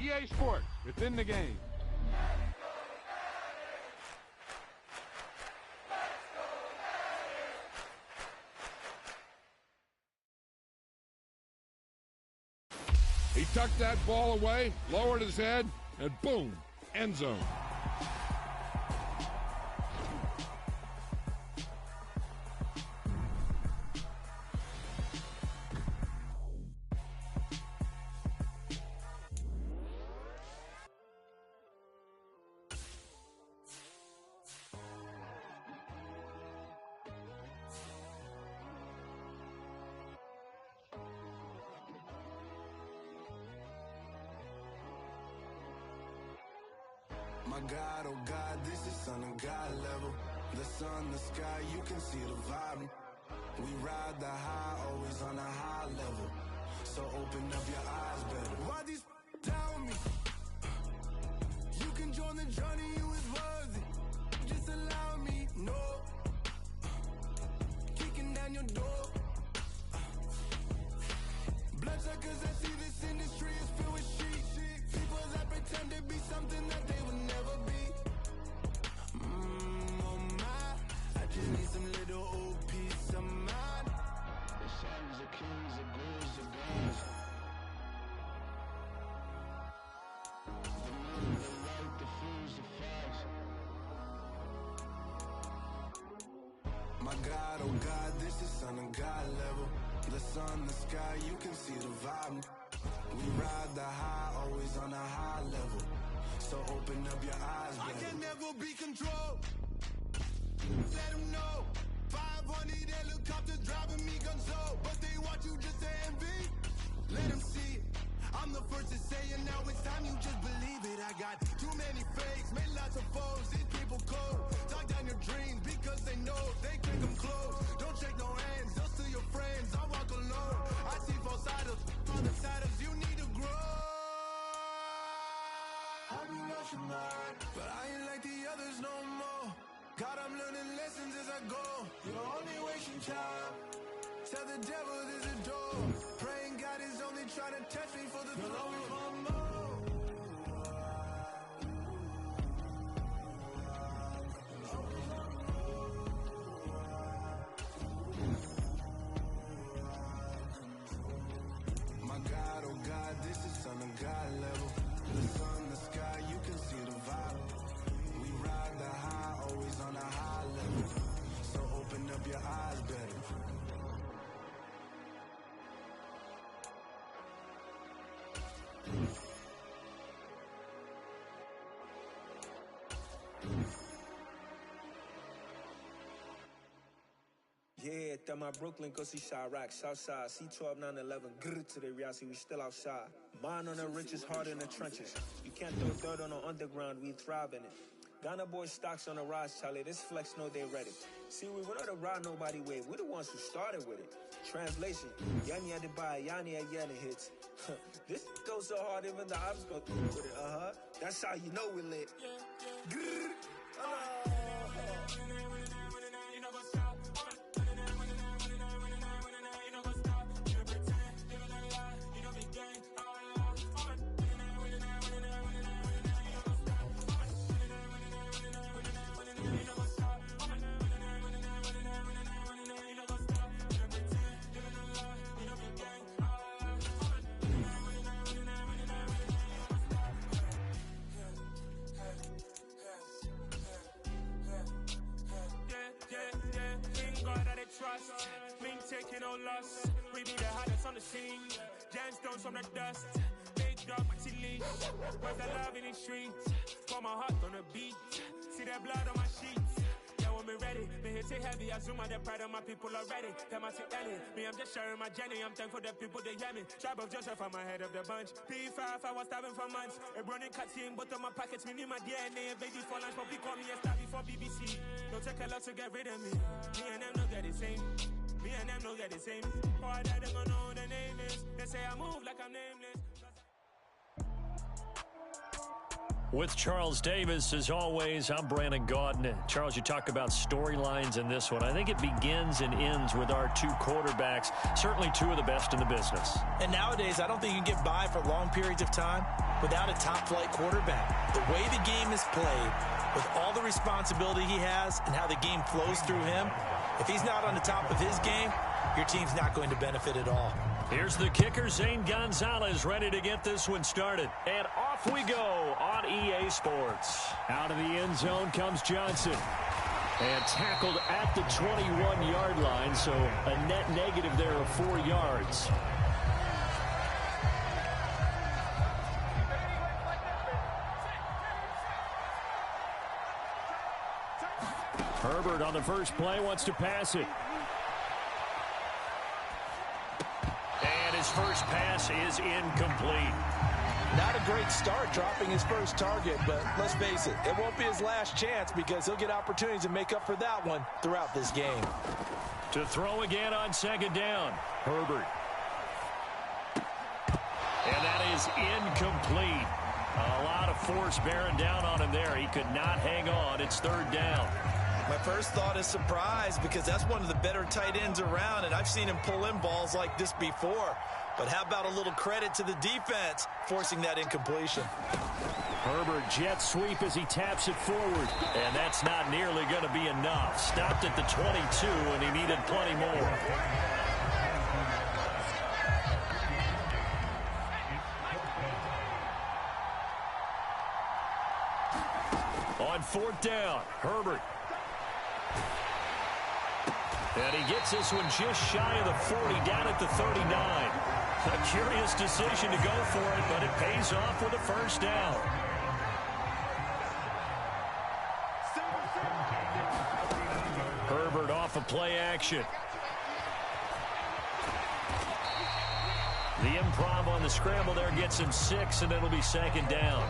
EA Sports. It's in the game. He tucked that ball away, lowered his head, and boom, end zone. My God, oh God, this is Son of God level. The sun, the sky, you can see the vibe. We ride the high, always on a high level. So open up your eyes better. Why these tell me? You can join the journey, you is worthy. Just allow me, no. Kicking down your door. Bloodsuckers, I see this industry is filled with sheep. People that pretend to be something that they would never be. Oh my, I just need some little old peace of mind. The sons of kings, the ghouls, the gods. The moon, the light, the fools, the facts. My God, oh God, this is Son of God level. The sun, the sky, you can see the vibe. We ride the high, always on a high level. So open up your eyes, baby. I can never be controlled. Let them know. 500 helicopters driving me gonzo. But they want you just to envy. Let them see it. I'm the first to say it, now it's time you just believe it. I got too many fakes, made lots of foes. These people cold. Talk down your dreams because they know they can't come close. Don't shake no hands, just to your friends. I walk alone. I see false idols, other siders. You need to grow. Have you lost your mind? But I ain't like the others no more. God, I'm learning lessons as I go. You're only wasting time. Tell the devil there's a door. Praying God is only trying to touch me for the glory of more. My God, oh God, this is Son of God level. The sun, the sky, you can see the vibe. We ride the high, always on a high level. So open up your eyes better. Yeah, that my Brooklyn, go see Chirac, Southside, C12, 911, grr to the reality, we still outside. Mine on the riches, heart in the trenches. You can't throw dirt on the underground, we thrive in it. Ghana boys stocks on the rise, Charlie, this flex know they ready. See, we went on the ride nobody wave, we the ones who started with it. Translation, Yanni had to buy, Yanni had Yanni hits. This goes so hard, even the ops go through with it, That's how you know we lit. Grr, trust, we ain't taking no loss. We be the hottest on the scene. Gemstones from the dust. Big dog, my leash. Where's the love in the streets? Pour my heart on the beat. See that blood on my sheets. Yeah, when me ready, me hit it heavy. I zoom out the pride of my people already. Them I see Ellie. Me, I'm just sharing my journey. I'm thankful that people they hear me. Tribe of Joseph, I'm ahead of the bunch. P5, I was starving for months. A running cut in both of my pockets. Me need my DNA. Baby for lunch, but call me a star before BBC. Don't take a lot to get rid of me. Me and them don't get the same. Me and them don't get the same. Or that they gonna know the name is. They say I move like I'm nameless. With Charles Davis, as always, I'm Brandon Gaudin. Charles, you talk about storylines in this one. I think it begins and ends with our two quarterbacks, certainly two of the best in the business. And nowadays, I don't think you can get by for long periods of time without a top-flight quarterback. The way the game is played, with all the responsibility he has and how the game flows through him, if he's not on the top of his game, your team's not going to benefit at all. Here's the kicker, Zane Gonzalez, ready to get this one started. And off we go on EA Sports. Out of the end zone comes Johnson. And tackled at the 21-yard line, so a net negative there of 4 yards. Herbert on the first play wants to pass it. And his first pass is incomplete. Not a great start dropping his first target, but let's face it, it won't be his last chance because he'll get opportunities to make up for that one throughout this game. To throw again on second down, Herbert. And that is incomplete. A lot of force bearing down on him there. He could not hang on. It's third down. My first thought is surprise because that's one of the better tight ends around, and I've seen him pull in balls like this before. But how about a little credit to the defense forcing that incompletion? Herbert jet sweep as he taps it forward. And that's not nearly going to be enough. Stopped at the 22, and he needed plenty more. On fourth down, Herbert. And he gets this one just shy of the 40, down at the 39. A curious decision to go for it, but it pays off with a first down. Herbert off of play action. The improv on the scramble there gets him 6, and it'll be second down.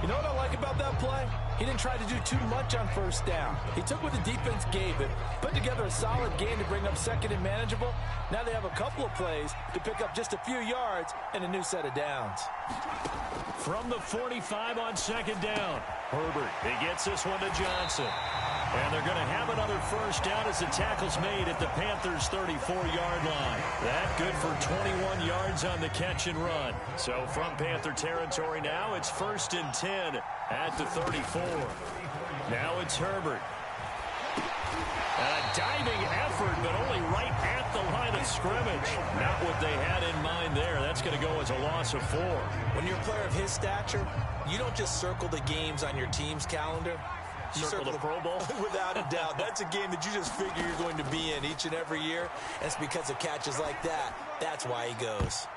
You know what I like about that play? He didn't try to do too much on first down. He took what the defense gave him, put together a solid game to bring up second and manageable. Now they have a couple of plays to pick up just a few yards and a new set of downs. From the 45 on second down, Herbert. He gets this one to Johnson. And they're going to have another first down as the tackle's made at the Panthers' 34-yard line. That good for 21 yards on the catch and run. So from Panther territory now, it's 1st and 10 at the 34. Now it's Herbert. And a diving effort, but only right at the line of scrimmage. Not what they had in mind there. That's going to go as a loss of 4. When you're a player of his stature, you don't just circle the games on your team's calendar. Circle the Pro Bowl? Without a doubt. That's a game that you just figure you're going to be in each and every year. And it's because of catches like that. That's why he goes.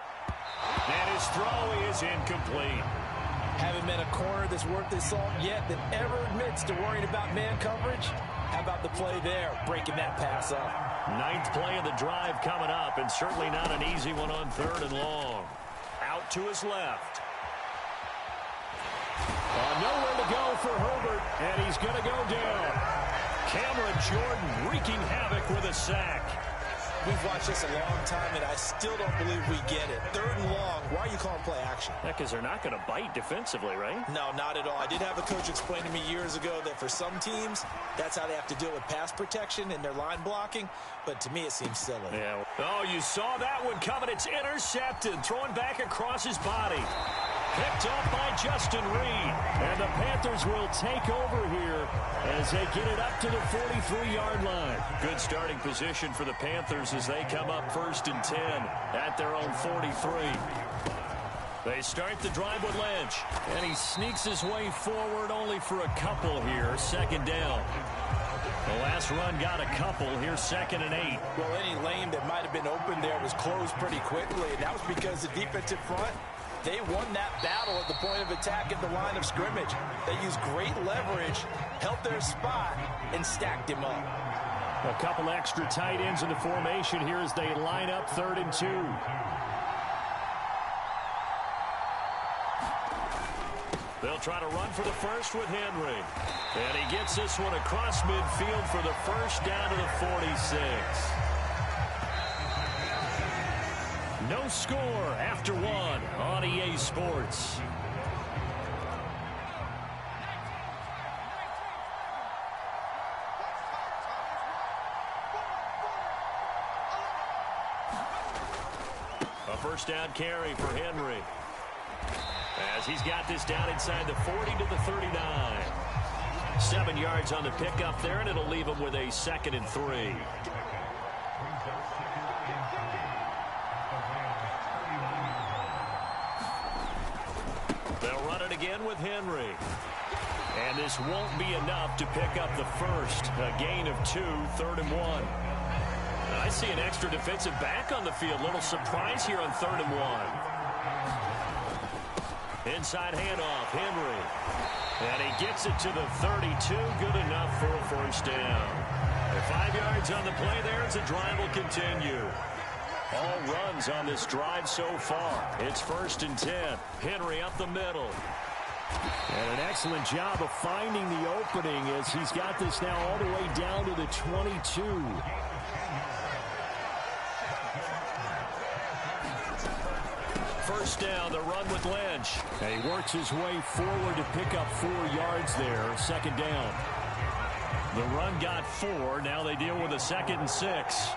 And his throw is incomplete. Haven't met a corner that's worth his salt yet that ever admits to worrying about man coverage. How about the play there, breaking that pass up? 9th play of the drive coming up, and certainly not an easy one on 3rd and long. Out to his left. Nowhere to go for Herbert, and he's going to go down. Cameron Jordan wreaking havoc with a sack. We've watched this a long time, and I still don't believe we get it. 3rd and long, why are you calling play action? Yeah, because they're not going to bite defensively, right? No, not at all. I did have a coach explain to me years ago that for some teams, that's how they have to deal with pass protection and their line blocking. But to me, it seems silly. Yeah. Oh, you saw that one coming. It's intercepted. Throwing back across his body. Picked off by Justin Reed. And the Panthers will take over here as they get it up to the 43-yard line. Good starting position for the Panthers as they come up 1st and 10 at their own 43. They start the drive with Lynch. And he sneaks his way forward only for a couple here. 2nd down. The last run got a couple. Here's 2nd and 8. Well, any lane that might have been open there was closed pretty quickly. And that was because the defensive front, they won that battle at the point of attack at the line of scrimmage. They used great leverage, held their spot, and stacked him up. A couple extra tight ends in the formation here as they line up 3rd and 2. They'll try to run for the first with Henry. And he gets this one across midfield for the first down to the 46. No score after 1 on EA Sports. first down carry for Henry. As he's got this down inside the 40 to the 39. 7 yards on the pickup there, and it'll leave him with a 2nd and 3. They'll run it again with Henry. And this won't be enough to pick up the first. A gain of 2, 3rd and 1. I see an extra defensive back on the field. Little surprise here on 3rd and 1. Inside handoff, Henry. And he gets it to the 32. Good enough for a first down. And 5 yards on the play there as the drive will continue. All runs on this drive so far. It's 1st and 10. Henry up the middle. And an excellent job of finding the opening as he's got this now all the way down to the 22. First down, the run with Lynch. And he works his way forward to pick up 4 yards there. 2nd down. The run got 4. Now they deal with a 2nd and 6.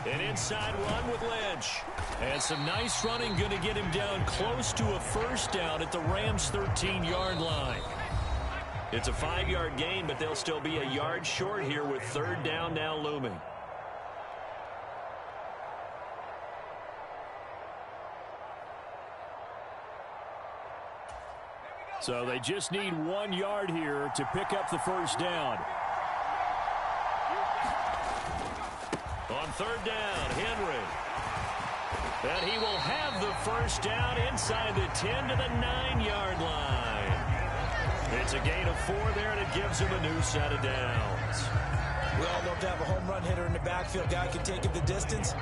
An inside run with Lynch. And some nice running going to get him down close to a first down at the Rams' 13-yard line. It's a 5-yard gain, but they'll still be a yard short here with 3rd down now looming. So they just need 1 yard here to pick up the first down. On 3rd down, Henry. And he will have the first down inside the 10 to the 9-yard line. It's a gain of 4 there, and it gives him a new set of downs. We all love to have a home run hitter in the backfield. Guy can take it the distance.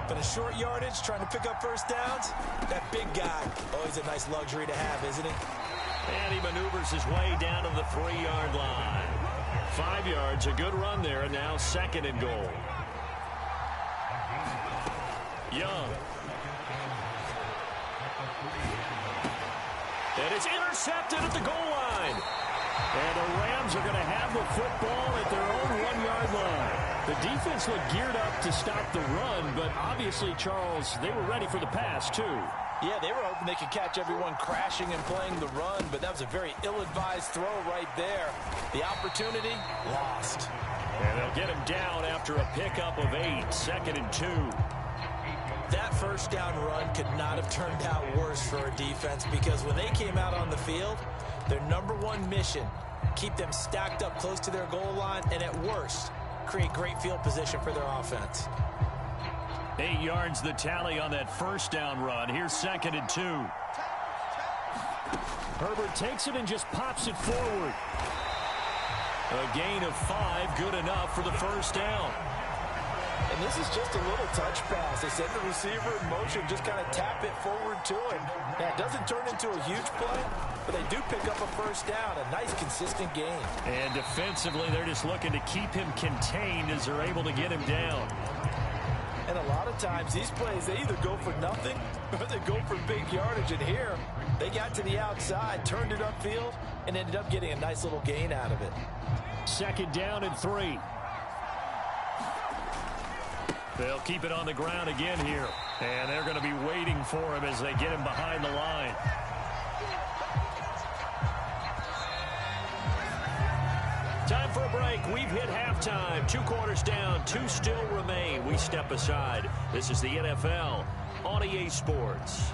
But a short yardage, trying to pick up first downs, that big guy, always a nice luxury to have, isn't he? And he maneuvers his way down to the 3-yard line. 5 yards, a good run there, and now 2nd and goal. Young. And it's intercepted at the goal line. And the Rams are going to have the football at their own 1-yard line. The defense looked geared up to stop the run, but obviously, Charles, they were ready for the pass, too. Yeah, they were hoping they could catch everyone crashing and playing the run, but that was a very ill-advised throw right there. The opportunity, lost. And they'll get him down after a pickup of 8, 2nd and 2. That first down run could not have turned out worse for a defense because when they came out on the field, their #1 mission, keep them stacked up close to their goal line, and at worst, create great field position for their offense. 8 yards the tally on that first down run. Here's 2nd and 2. Herbert takes it and just pops it forward. A gain of 5, good enough for the first down. And this is just a little touch pass. They send the receiver in motion, just kind of tap it forward to him. Now, it doesn't turn into a huge play, but they do pick up a first down. A nice, consistent gain. And defensively, they're just looking to keep him contained as they're able to get him down. And a lot of times, these plays, they either go for nothing or they go for big yardage. And here, they got to the outside, turned it upfield, and ended up getting a nice little gain out of it. 2nd down and 3. They'll keep it on the ground again here. And they're going to be waiting for him as they get him behind the line. Time for a break. We've hit halftime. 2 quarters down. 2 still remain. We step aside. This is the NFL on EA Sports.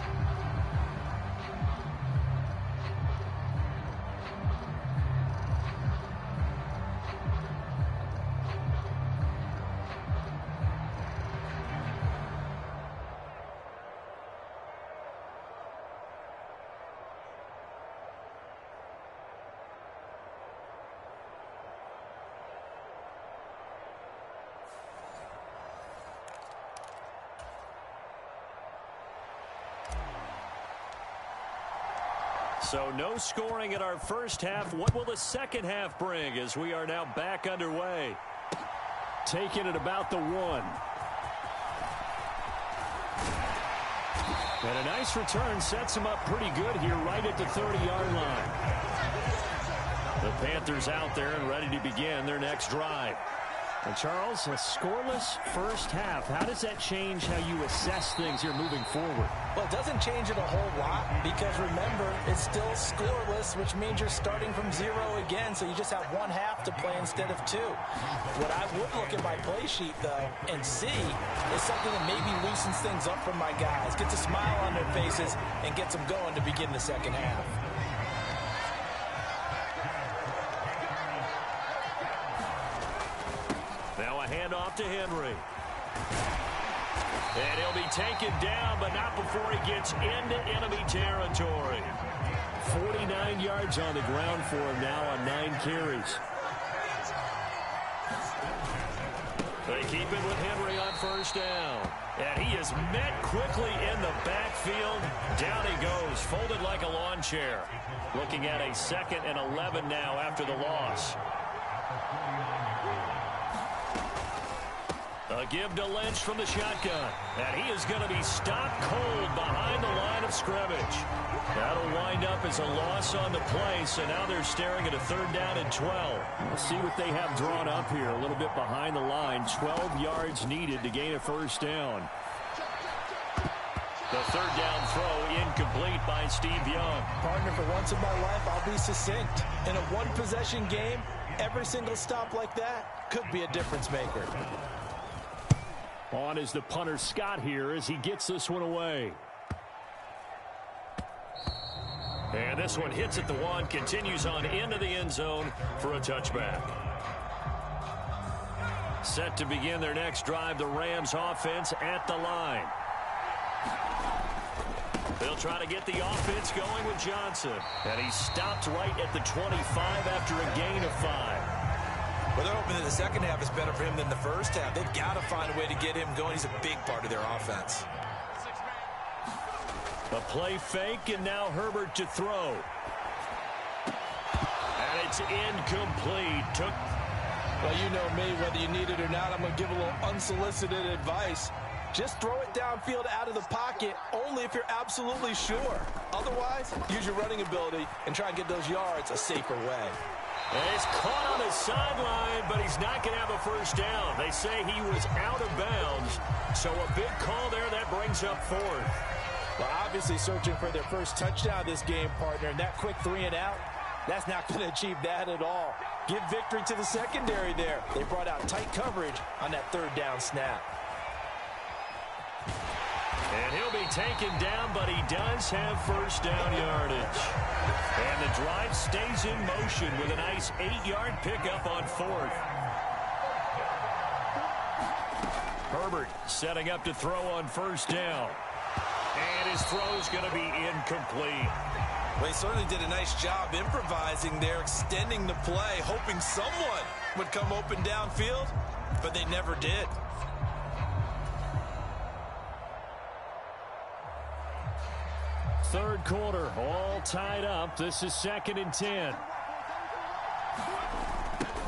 So no scoring in our first half. What will the second half bring as we are now back underway? Taking it about the 1. And a nice return sets him up pretty good here right at the 30-yard line. The Panthers out there and ready to begin their next drive. And Charles, a scoreless first half. How does that change how you assess things here moving forward? Well, it doesn't change it a whole lot because, remember, it's still scoreless, which means you're starting from 0 again, so you just have one half to play instead of 2. What I would look at my play sheet, though, and see is something that maybe loosens things up for my guys, gets a smile on their faces, and gets them going to begin the second half. Now a handoff to Henry. And he'll be taken down, but not before he gets into enemy territory. 49 yards on the ground for him now on 9 carries. They keep it with Henry on first down. And he is met quickly in the backfield. Down he goes, folded like a lawn chair. Looking at a 2nd and 11 now after the loss. A give to Lynch from the shotgun. And he is going to be stopped cold behind the line of scrimmage. That'll wind up as a loss on the play, so now they're staring at a 3rd down and 12. We'll see what they have drawn up here. A little bit behind the line. 12 yards needed to gain a first down. The 3rd down throw incomplete by Steve Young. Partner, for once in my life, I'll be succinct. In a one-possession game, every single stop like that could be a difference maker. On is the punter Scott here as he gets this one away. And this one hits at the 1, continues on into the end zone for a touchback. Set to begin their next drive, the Rams offense at the line. They'll try to get the offense going with Johnson. And he stopped right at the 25 after a gain of 5. Well, they're hoping that the second half is better for him than the first half. They've got to find a way to get him going. He's a big part of their offense. A play fake, and now Herbert to throw. And it's incomplete. Well, you know me, whether you need it or not, I'm going to give a little unsolicited advice. Just throw it downfield out of the pocket, only if you're absolutely sure. Otherwise, use your running ability and try and get those yards a safer way. And he's caught on the sideline, but he's not going to have a first down. They say he was out of bounds, so a big call there that brings up 4th. Well, obviously searching for their first touchdown this game, partner, and that quick 3 and out, that's not going to achieve that at all. Give victory to the secondary there. They brought out tight coverage on that 3rd down snap. And he'll be taken down, but he does have first down yardage. And the drive stays in motion with a nice 8-yard pickup on 4th. Herbert setting up to throw on first down. And his throw's going to be incomplete. Well, he certainly did a nice job improvising there, extending the play, hoping someone would come open downfield, but they never did. Third quarter, all tied up. This is 2nd and 10.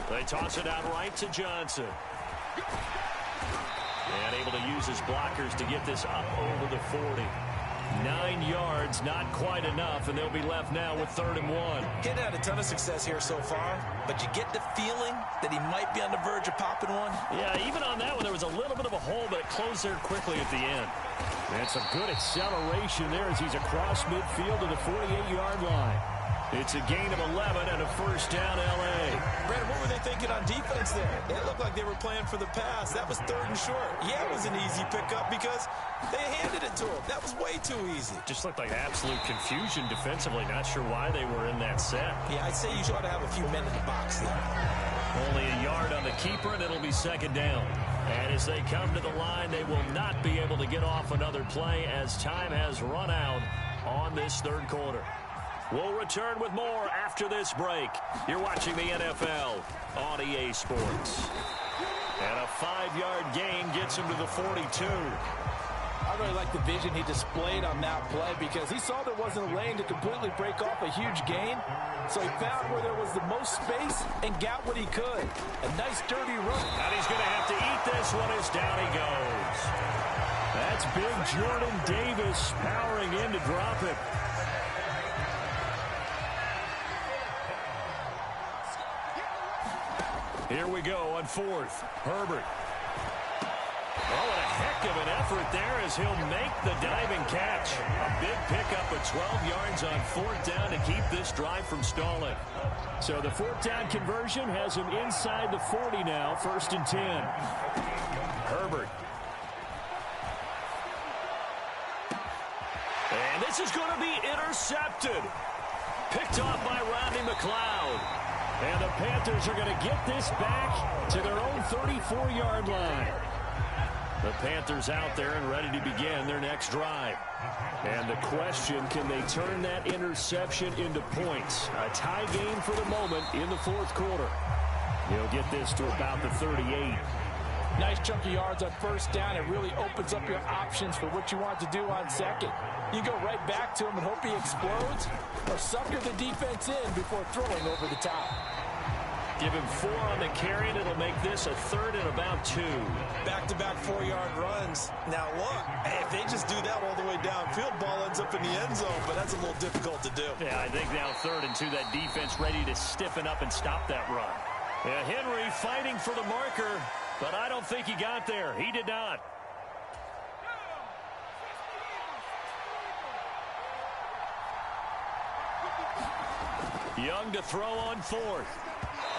They toss it out right to Johnson. And able to use his blockers to get this up over the 40. 9 yards, not quite enough, and they'll be left now with 3rd and 1. Getting had a ton of success here so far, but you get the feeling that he might be on the verge of popping one. Yeah, even on that one, there was a little bit of a hole, but it closed there quickly at the end. And some good acceleration there as he's across midfield to the 48-yard line. It's a gain of 11 and a first down, L.A. Brandon, what were they thinking on defense there? They looked like they were playing for the pass. That was 3rd and short. Yeah, it was an easy pickup because they handed it to him. That was way too easy. Just looked like absolute confusion defensively. Not sure why they were in that set. Yeah, I'd say you ought to have a few men in the box there. Only a yard on the keeper, and it'll be 2nd down. And as they come to the line, they will not be able to get off another play as time has run out on this 3rd quarter. We'll return with more after this break. You're watching the NFL on EA Sports. And a 5-yard gain gets him to the 42. I really like the vision he displayed on that play because he saw there wasn't a lane to completely break off a huge gain. So he found where there was the most space and got what he could. A nice dirty run. And he's going to have to eat this one as down he goes. That's big Jordan Davis powering in to drop it. Here we go on fourth. Herbert. Oh, what a heck of an effort there as he'll make the diving catch. A big pickup of 12 yards on fourth down to keep this drive from stalling. So the fourth down conversion has him inside the 40 now, 1st and 10. Herbert. And this is going to be intercepted. Picked off by Rodney McLeod. And the Panthers are going to get this back to their own 34-yard line. The Panthers out there and ready to begin their next drive. And the question, can they turn that interception into points? A tie game for the moment in the fourth quarter. He'll get this to about the 38. Nice chunk of yards on first down. It really opens up your options for what you want to do on second. You go right back to him and hope he explodes, or sucker the defense in before throwing over the top. Give him 4 on the carry, and it'll make this a 3rd and about 2. Back-to-back 4-yard runs. Now, look, if they just do that all the way downfield, ball ends up in the end zone, but that's a little difficult to do. Yeah, I think now 3rd and 2, that defense ready to stiffen up and stop that run. Yeah, Henry fighting for the marker, but I don't think he got there. He did not. Young to throw on fourth.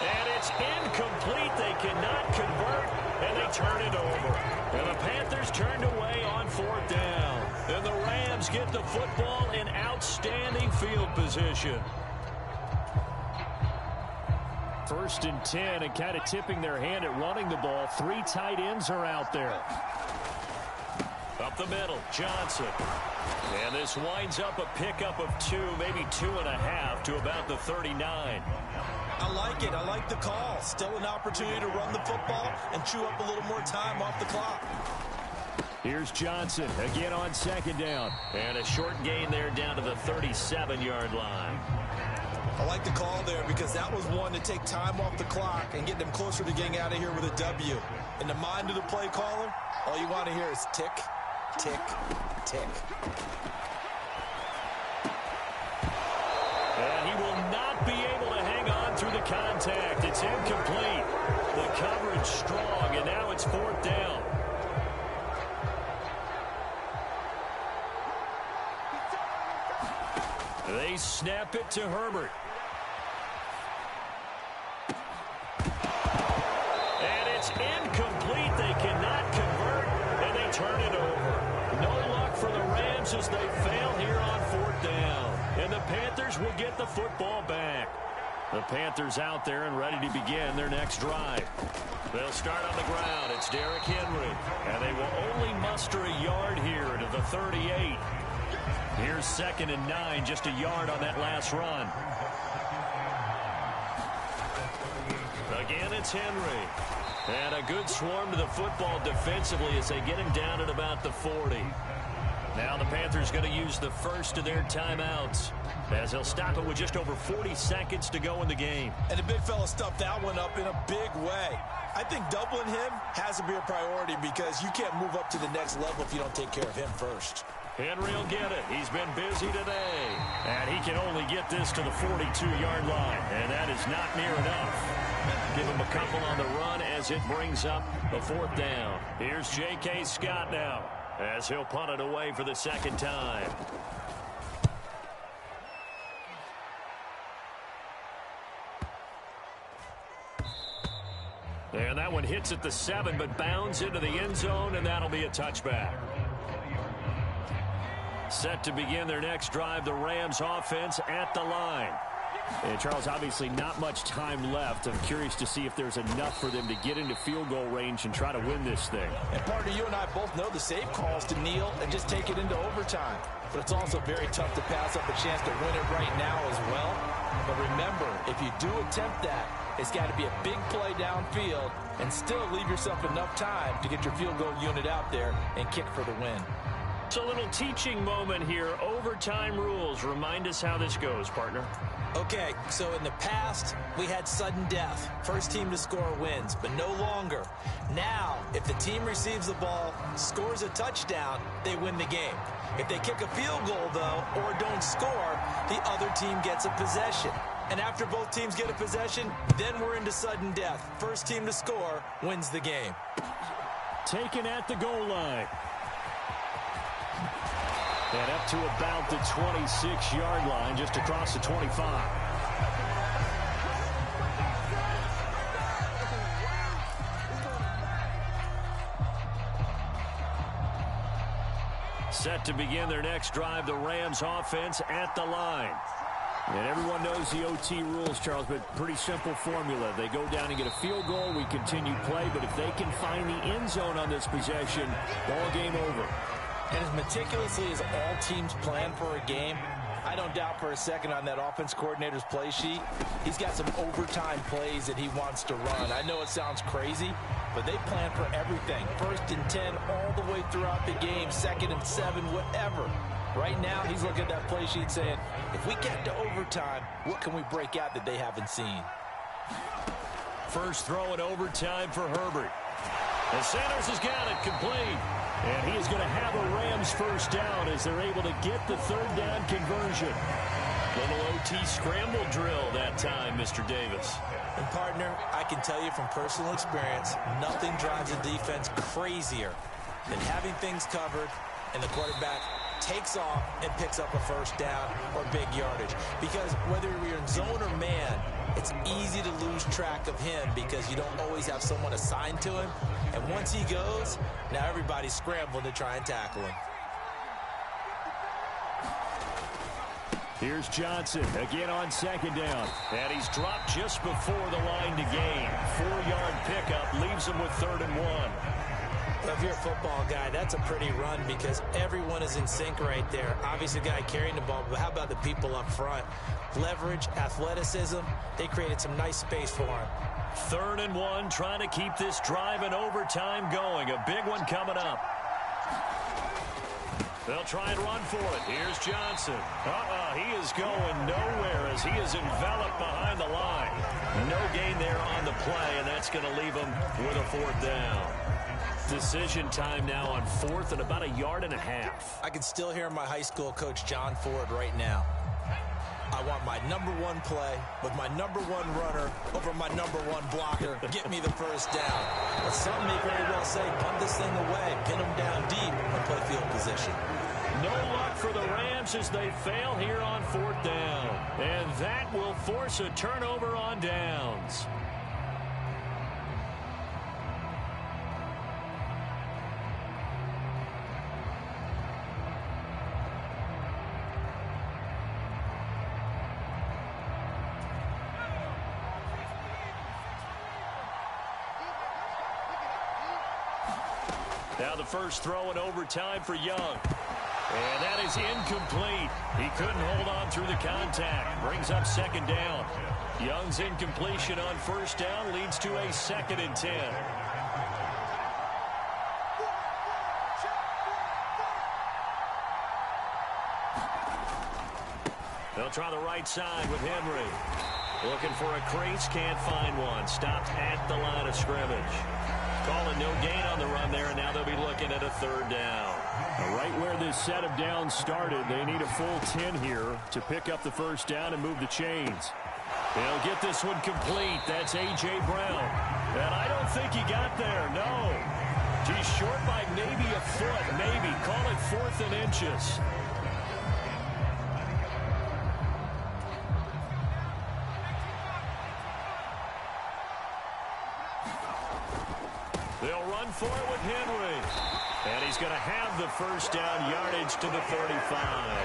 And it's incomplete. They cannot convert, and they turn it over. And the Panthers turned away on fourth down. And the Rams get the football in outstanding field position. 1st and 10, and kind of tipping their hand at running the ball. 3 tight ends are out there. Up the middle, Johnson. And this winds up a pickup of 2, maybe 2.5 to about the 39. I like it. I like the call. Still an opportunity to run the football and chew up a little more time off the clock. Here's Johnson again on 2nd down. And a short gain there down to the 37-yard line. I like the call there because that was one to take time off the clock and get them closer to getting out of here with a W. In the mind of the play caller, all you want to hear is tick, tick, tick. And he will not be able to hang on through the contact. It's incomplete. The coverage strong, and now it's 4th down. They snap it to Herbert. And it's incomplete. They cannot convert, and they turn it over. No luck for the Rams as they fail here on 4th down. And the Panthers will get the football back. The Panthers out there and ready to begin their next drive. They'll start on the ground. It's Derrick Henry. And they will only muster a yard here to the 38. Here's 2nd and 9, just a yard on that last run. Again, it's Henry. And a good swarm to the football defensively as they get him down at about the 40. Now the Panthers going to use the first of their timeouts as they'll stop it with just over 40 seconds to go in the game. And the big fella stuffed that one up in a big way. I think doubling him has to be a priority because you can't move up to the next level if you don't take care of him first. Henry will get it. He's been busy today. And he can only get this to the 42-yard line. And that is not near enough. Give him a couple on the run as it brings up the 4th down. Here's J.K. Scott now as he'll punt it away for the 2nd time. And that one hits at the 7, but bounds into the end zone, and that'll be a touchback. Set to begin their next drive, the Rams offense at the line. And Charles, obviously not much time left. I'm curious to see if there's enough for them to get into field goal range and try to win this thing. And partner, you and I both know the safe calls to kneel and just take it into overtime. But it's also very tough to pass up a chance to win it right now as well. But remember, if you do attempt that, it's got to be a big play downfield and still leave yourself enough time to get your field goal unit out there and kick for the win. It's a little teaching moment here. Overtime rules. Remind us how this goes, partner. Okay, so in the past, we had sudden death. First team to score wins, but no longer. Now, if the team receives the ball, scores a touchdown, they win the game. If they kick a field goal, though, or don't score, the other team gets a possession. And after both teams get a possession, then we're into sudden death. First team to score wins the game. Taken at the goal line. And up to about the 26-yard line, just across the 25. Set to begin their next drive, the Rams offense at the line. And everyone knows the OT rules, Charles, but pretty simple formula. They go down and get a field goal, we continue play, but if they can find the end zone on this possession, ball game over. And as meticulously as all teams plan for a game, I don't doubt for a second on that offense coordinator's play sheet, he's got some overtime plays that he wants to run. I know it sounds crazy, but they plan for everything. 1st and 10 all the way throughout the game, 2nd and 7, whatever. Right now, he's looking at that play sheet saying, if we get to overtime, what can we break out that they haven't seen? First throw in overtime for Herbert. And Sanders has got it complete. And he is going to have a Rams first down as they're able to get the 3rd down conversion. Little OT scramble drill that time, Mr. Davis. And partner, I can tell you from personal experience, nothing drives a defense crazier than having things covered and the quarterback takes off and picks up a first down or big yardage. Because whether you're in zone or man, it's easy to lose track of him because you don't always have someone assigned to him. And once he goes, now everybody's scrambling to try and tackle him. Here's Johnson again on 2nd down. And he's dropped just before the line to gain. 4-yard pickup leaves him with 3rd and 1. Well, if you're a football guy, that's a pretty run because everyone is in sync right there. Obviously, the guy carrying the ball, but how about the people up front? Leverage, athleticism, they created some nice space for him. 3rd and 1, trying to keep this drive in overtime going. A big one coming up. They'll try and run for it. Here's Johnson. He is going nowhere as he is enveloped behind the line. No gain there on the play, and that's going to leave him with a 4th down. Decision time now on 4th and about 1.5 yards. I can still hear my high school coach, John Ford, right now. I want my #1 play with my #1 runner over my #1 blocker. Get me the first down. But some may very well say, punt this thing away, pin them down deep, and play field position. No luck for the Rams as they fail here on 4th down. And that will force a turnover on downs. Now the first throw in overtime for Young. And that is incomplete. He couldn't hold on through the contact. Brings up 2nd down. Young's incompletion on 1st down leads to a 2nd and 10. They'll try the right side with Henry. Looking for a crease, can't find one. Stopped at the line of scrimmage. Calling no gain on the run there, and now they'll be looking at a 3rd down. Right where this set of downs started, they need a full 10 here to pick up the first down and move the chains. They'll get this one complete. That's A.J. Brown. And I don't think he got there, no. He's short by maybe a foot, maybe. Call it 4th and inches. They'll run for it with Henry. And he's going to have the first down yardage to the 35.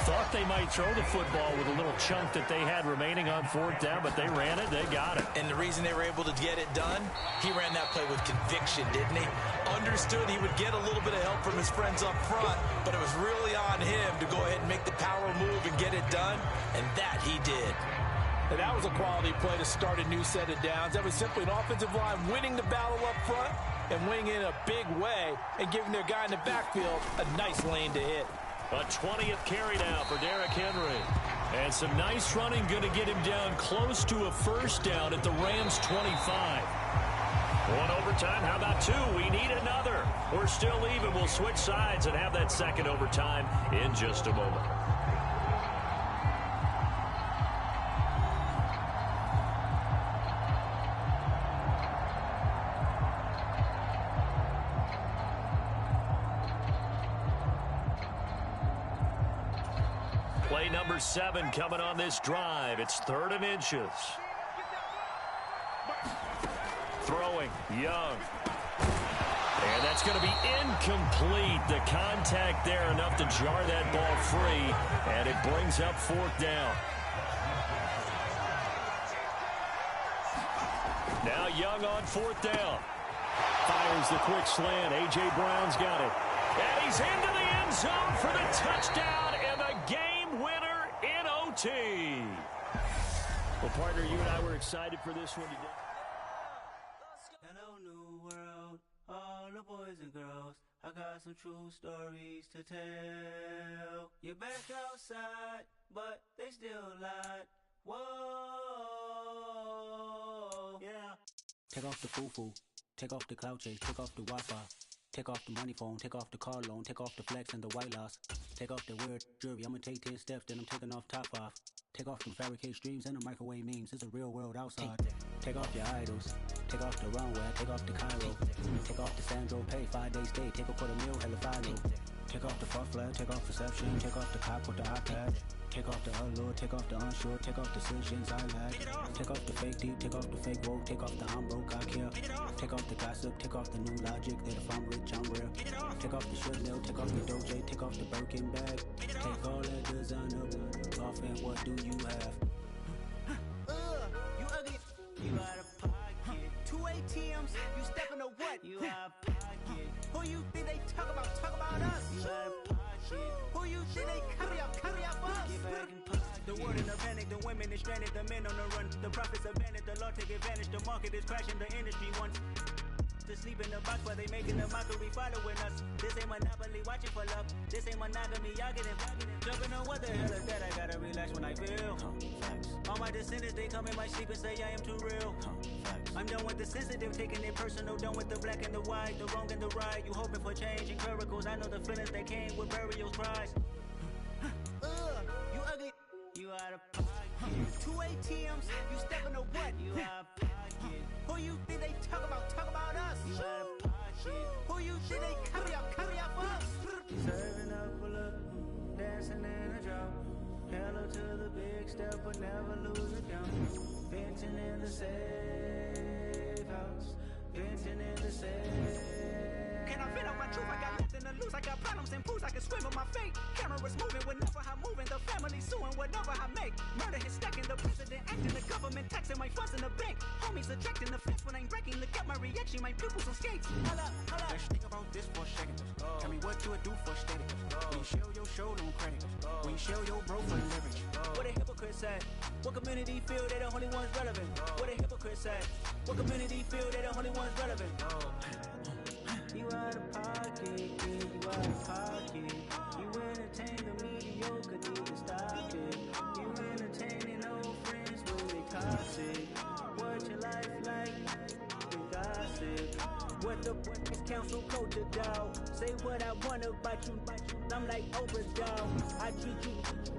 Thought they might throw the football with a little chunk that they had remaining on 4th down, but they ran it, they got it. And the reason they were able to get it done, he ran that play with conviction, didn't he? Understood he would get a little bit of help from his friends up front, but it was really on him to go ahead and make the power move and get it done, and that he did. And that was a quality play to start a new set of downs. That was simply an offensive line winning the battle up front and winning in a big way and giving their guy in the backfield a nice lane to hit. A 20th carry now for Derrick Henry. And some nice running, going to get him down close to a first down at the Rams 25. One overtime, how about 2? We need another. We're still even. We'll switch sides and have that second overtime in just a moment. Play number 7 coming on this drive. It's 3rd and inches. Throwing, Young. And that's going to be incomplete. The contact there enough to jar that ball free, and it brings up 4th down. Now Young on 4th down. Fires the quick slant. A.J. Brown's got it. And he's into the end zone for the touchdown and the game winner in OT. Well, partner, you and I were excited for this one today. Hello, new world, all the boys and girls. I got some true stories to tell. You're back outside, but they still lied. Whoa, yeah. Take off the foo-foo, take off the cloud chase, take off the Wi-Fi. Take off the money phone, take off the car loan, take off the flex and the white loss. Take off the weird jewelry, I'ma take 10 steps, then I'm taking off top 5. Take off the fabricate streams and the microwave memes, it's a real world outside. Take off your idols, take off the runway, take off the Cairo. Take off the Sandro pay, 5-day stay, take a $250,000, hella follow. Take off the fuck flag, take off perception, take off the cop with the iPad. Take off the allure, take off the unsure, take off decisions I lack. Take off the fake deep, take off the fake woke, take off the I'm broke, I care. Take off the gossip, take off the new logic that if I'm rich, I'm real. Take off the Chanel, take off the Doja, take off the Birkin bag. Take all that designer off and what do you have? You ugly, you out of pocket. 2 ATMs, you stepping to what? You out of pocket. Who you think they talk about us? You out of pocket. Who you think they carry up us? Get back in pocket. The word in the panic, the women is stranded, the men on the run. The profits abandoned, the law take advantage. The market is crashing, the industry wants to sleep in the box while they making a mockery following us. This ain't monopoly, watching for love. This ain't monogamy, y'all getting jumping on what the hell is that? I gotta relax when I feel. All my descendants, they come in my sleep and say I am too real. I'm done with the sensitive, taking it personal. Done with the black and the white, the wrong and the right. You hoping for change and miracles. I know the feelings that came with burial cries. You ugly, you out of pocket. 2 ATMs, you stepping to what? You out of pocket. Who you think they talk about us? You out of pocket. Who you think they carry up us? Serving up a look, dancing in a drop. Hello to the big step, but never lose a count. Venting in the safe house, venting in the safe. Can I fit out my truth? I got nothing to lose. I got problems and pools. I can swim with my fate. Cameras moving whenever I'm moving. The family suing whatever I make. Murder is stacking. The president acting. The government taxing my funds in the bank. Homies attracting the fence when I'm breaking. Look at my reaction. My pupils on skates. Hold up. Let's think about this for a second. Tell me what you would do for steady. When you show your show, no credit. When you show your bro for leverage. What a hypocrite said. What community feel they the only ones relevant? What a hypocrite said. What community feel they the only ones relevant? You out of pocket, yeah, you out of pocket. You entertain the mediocre, need to stop it. You entertaining old friends when they toxic. What your life like? You gossip. What the council culture dog? Say what I want about you. I'm like Oprah dog. I treat you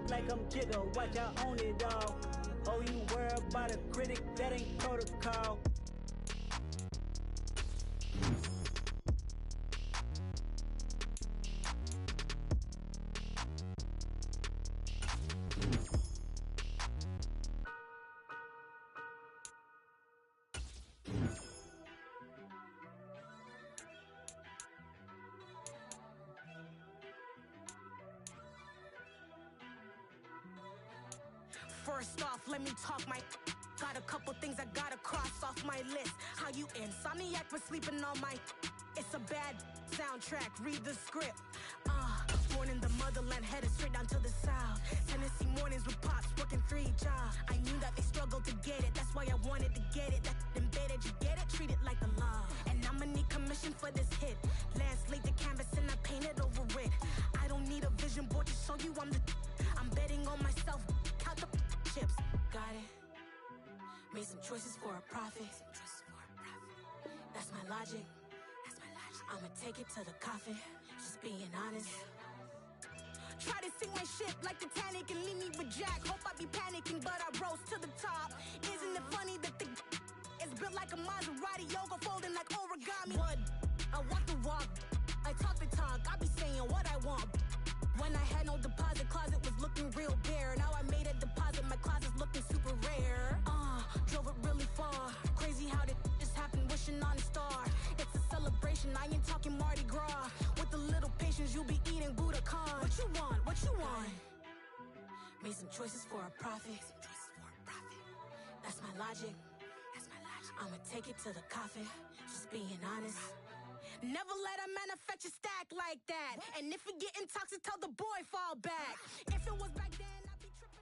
like I'm Jigga. Watch I own it all. Oh, you worry about a critic? That ain't protocol. First off, let me talk my. Got a couple things I gotta cross off my list. How you insomniac for sleeping on my. It's a bad soundtrack, read the script. Born in the motherland, headed straight down to the south. Tennessee mornings with pops, working 3 jobs. I knew that they struggled to get it, that's why I wanted to get it. That embedded, you get it, treat it like a law. And I'ma need commission for this hit. Last laid the canvas and I painted over it. I don't need a vision board to show you I'm the. I'm betting on myself, count the chips. Got it. Made some choices for a profit. That's my logic. I'ma take it to the coffin. Just being honest. Try to sing my shit like Titanic and leave me with Jack. Hope I be panicking, but I rose to the top. Isn't it funny that the is built like a Maserati, yoga folding like origami? What? I walk the walk, I talk the talk. I be saying what I want. When I had no deposit, closet was looking looking real bare. Now I made a deposit, my closet's looking super rare. Drove it really far. Crazy how did just happen, wishing on a star. It's a celebration, I ain't talking Mardi Gras. With a little patience, you'll be eating Budokan. What you want? What you want? Made some choices for a profit. That's my logic. I'ma take it to the coffin. Just being honest. Never let a manufacture stack like that. And if it getting toxic, tell the boy fall back. If it was back then, I'd be tripping.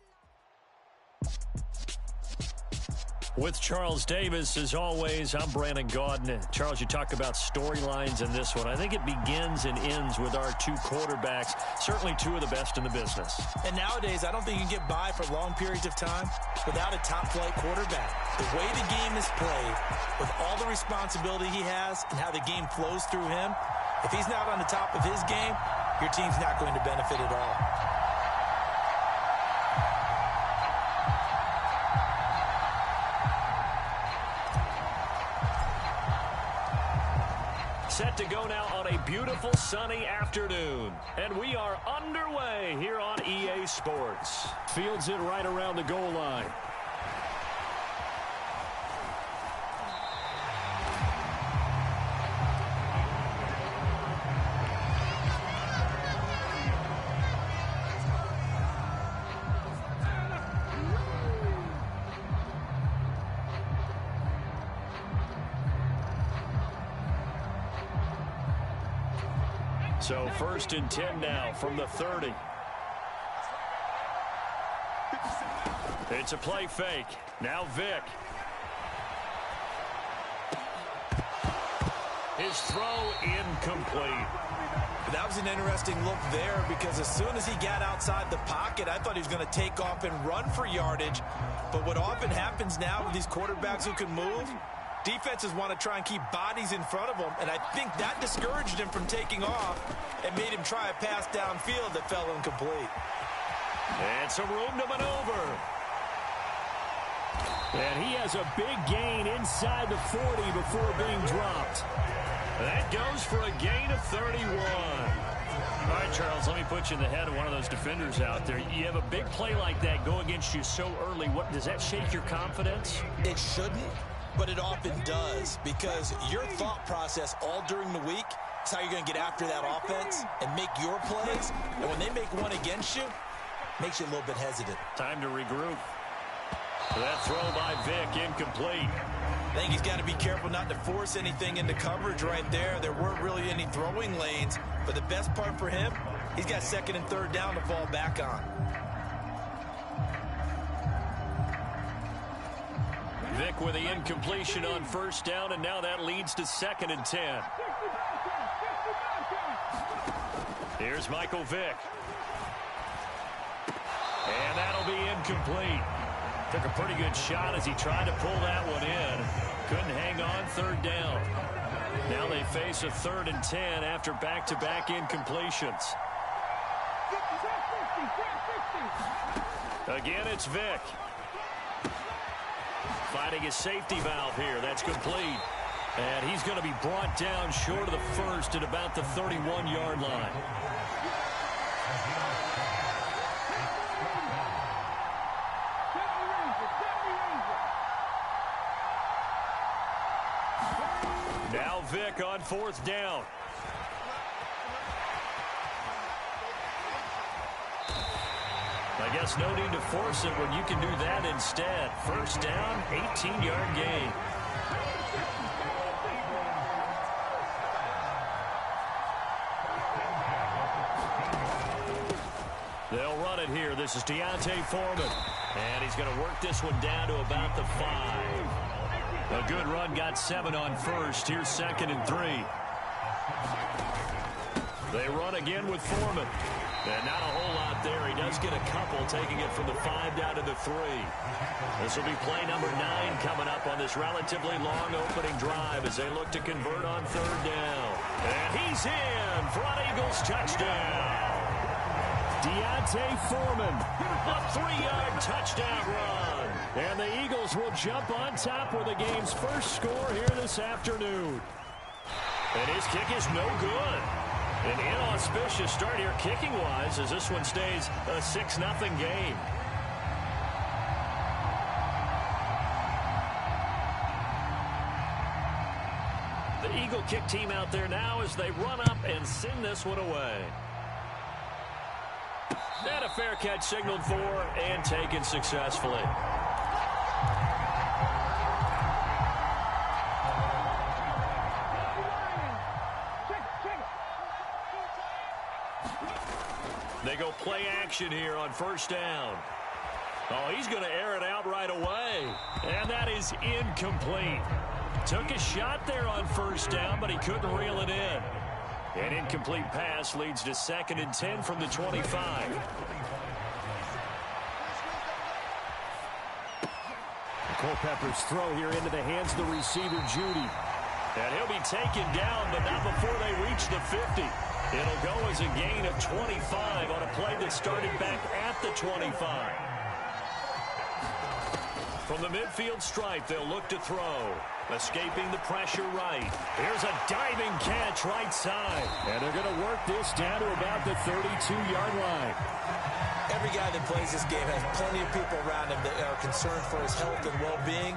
With Charles Davis, as always, I'm Brandon Gaudin. Charles, you talk about storylines in this one. I think it begins and ends with our two quarterbacks, certainly two of the best in the business. And nowadays, I don't think you can get by for long periods of time without a top-flight quarterback. The way the game is played, with all the responsibility he has and how the game flows through him, if he's not on the top of his game, your team's not going to benefit at all. Set to go now on a beautiful sunny afternoon. And we are underway here on EA Sports. Fields it right around the goal line. So 1st and 10 now from the 30. It's a play fake. Now Vic. His throw incomplete. That was an interesting look there because as soon as he got outside the pocket, I thought he was going to take off and run for yardage. But what often happens now with these quarterbacks who can move, defenses want to try and keep bodies in front of them, and I think that discouraged him from taking off and made him try a pass downfield that fell incomplete. And some room to maneuver. And he has a big gain inside the 40 before being dropped. That goes for a gain of 31. All right, Charles, let me put you in the head of one of those defenders out there. You have a big play like that go against you so early. What does that shake your confidence? It shouldn't, but it often does, because your thought process all during the week is how you're going to get after that offense and make your plays. And when they make one against you, it makes you a little bit hesitant. Time to regroup. That throw by Vic, incomplete. I think he's got to be careful not to force anything into coverage right there. There weren't really any throwing lanes, but the best part for him, he's got 2nd and 3rd down to fall back on. Vic with the incompletion on 1st down, and now that leads to 2nd and 10. Here's Michael Vick. And that'll be incomplete. Took a pretty good shot as he tried to pull that one in. Couldn't hang on 3rd down. Now they face a 3rd and 10 after back-to-back incompletions. Again, it's Vick. Finding his safety valve here. That's complete. And he's going to be brought down short of the 1st at about the 31-yard line. Now Vick on 4th down. I guess no need to force it when you can do that instead. 1st down, 18-yard gain. They'll run it here. This is Deontay Foreman. And he's going to work this one down to about the 5. A good run, got 7 on 1st. Here's 2nd and 3. They run again with Foreman. And not a whole lot there. He does get a couple, taking it from the 5 down to the 3. This will be play number 9 coming up on this relatively long opening drive as they look to convert on 3rd down. And he's in for an Eagles touchdown. Deontay Foreman, a 3-yard touchdown run. And the Eagles will jump on top with the game's first score here this afternoon. And his kick is no good. An inauspicious start here kicking-wise as this one stays a 6-0 game. The Eagle kick team out there now as they run up and send this one away. And a fair catch signaled for and taken successfully. They go play action here on first down. Oh, he's going to air it out right away. And that is incomplete. Took a shot there on first down, but he couldn't reel it in. An incomplete pass leads to 2nd and 10 from the 25. Culpepper's throw here into the hands of the receiver, Judy. And he'll be taken down, but not before they reach the 50. It'll go as a gain of 25 on a play that started back at the 25. From the midfield stripe, they'll look to throw. Escaping the pressure right. Here's a diving catch right side. And they're going to work this down to about the 32-yard line. Every guy that plays this game has plenty of people around him that are concerned for his health and well-being.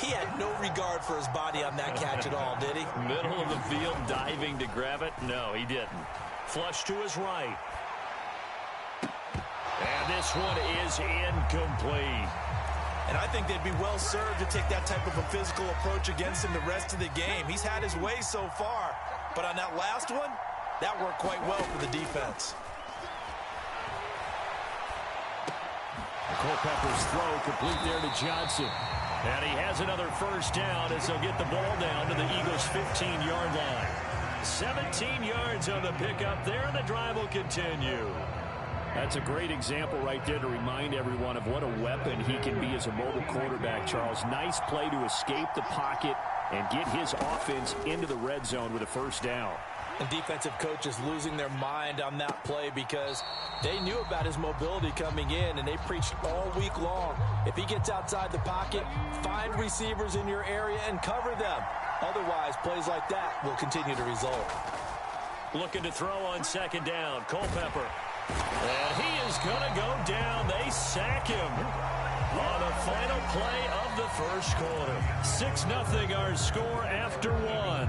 He had no regard for his body on that catch at all, did he? Middle of the field, diving to grab it? No, he didn't. Flush to his right. And this one is incomplete. And I think they'd be well served to take that type of a physical approach against him the rest of the game. He's had his way so far. But on that last one, that worked quite well for the defense. Culpepper's throw complete there to Johnson. And he has another first down as they'll get the ball down to the Eagles' 15-yard line. 17 yards on the pickup there, and the drive will continue. That's a great example right there to remind everyone of what a weapon he can be as a mobile quarterback, Charles. Nice play to escape the pocket and get his offense into the red zone with a first down. And defensive coaches losing their mind on that play because they knew about his mobility coming in, and they preached all week long. If he gets outside the pocket, find receivers in your area and cover them. Otherwise, plays like that will continue to result. Looking to throw on second down. Culpepper. And he is going to go down. They sack him on the final play of the first quarter. 6-0 our score after one.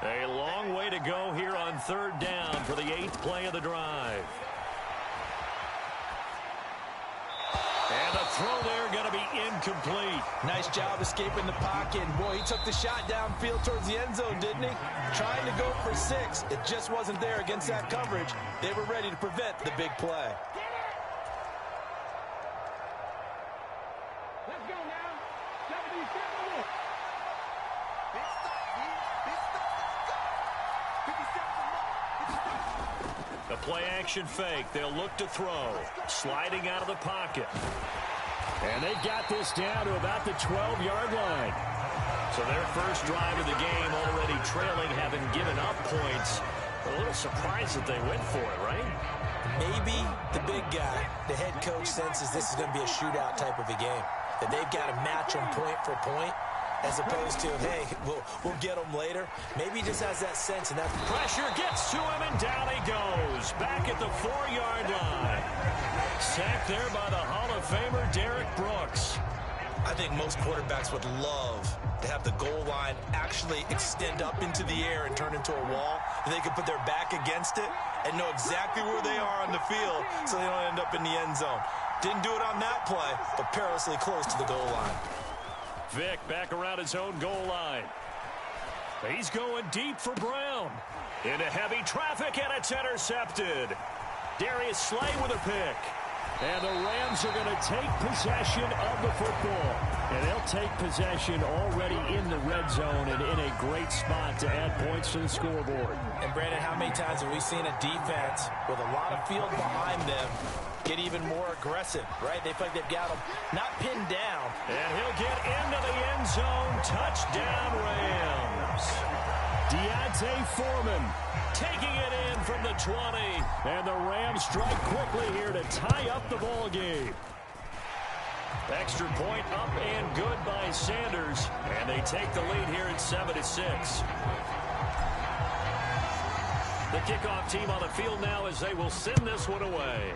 A long way to go here on third down for the 8th play of the drive. And the throw there going to be incomplete. Nice job escaping the pocket. And boy, he took the shot downfield towards the end zone, didn't he? Trying to go for 6. It just wasn't there against that coverage. They were ready to prevent the big play. Let's go now. 77. A play-action fake. They'll look to throw. Sliding out of the pocket. And they've got this down to about the 12-yard line. So their first drive of the game already trailing, having given up points. A little surprised that they went for it, right? Maybe the big guy, the head coach, senses this is going to be a shootout type of a game. That they've got to match them point for point, as opposed to, hey, we'll get them later. Maybe he just has that sense, and that pressure gets to him, and down he goes. Back at the 4-yard line. Sacked there by the Hall of Famer Derek Brooks. I think most quarterbacks would love to have the goal line actually extend up into the air and turn into a wall. They could put their back against it and know exactly where they are on the field so they don't end up in the end zone. Didn't do it on that play, but perilously close to the goal line. Vick back around his own goal line. He's going deep for Brown. Into heavy traffic, and it's intercepted. Darius Slay with a pick. And the Rams are going to take possession of the football. And they'll take possession already in the red zone and in a great spot to add points to the scoreboard. And, Brandon, how many times have we seen a defense with a lot of field behind them get even more aggressive, right? They feel like they've got them not pinned down. And he'll get into the end zone. Touchdown, Rams. Deontay Foreman taking it in from the 20. And the Rams strike quickly here to tie up the ball game. Extra point up and good by Sanders. And they take the lead here at 7-6. The kickoff team on the field now as they will send this one away.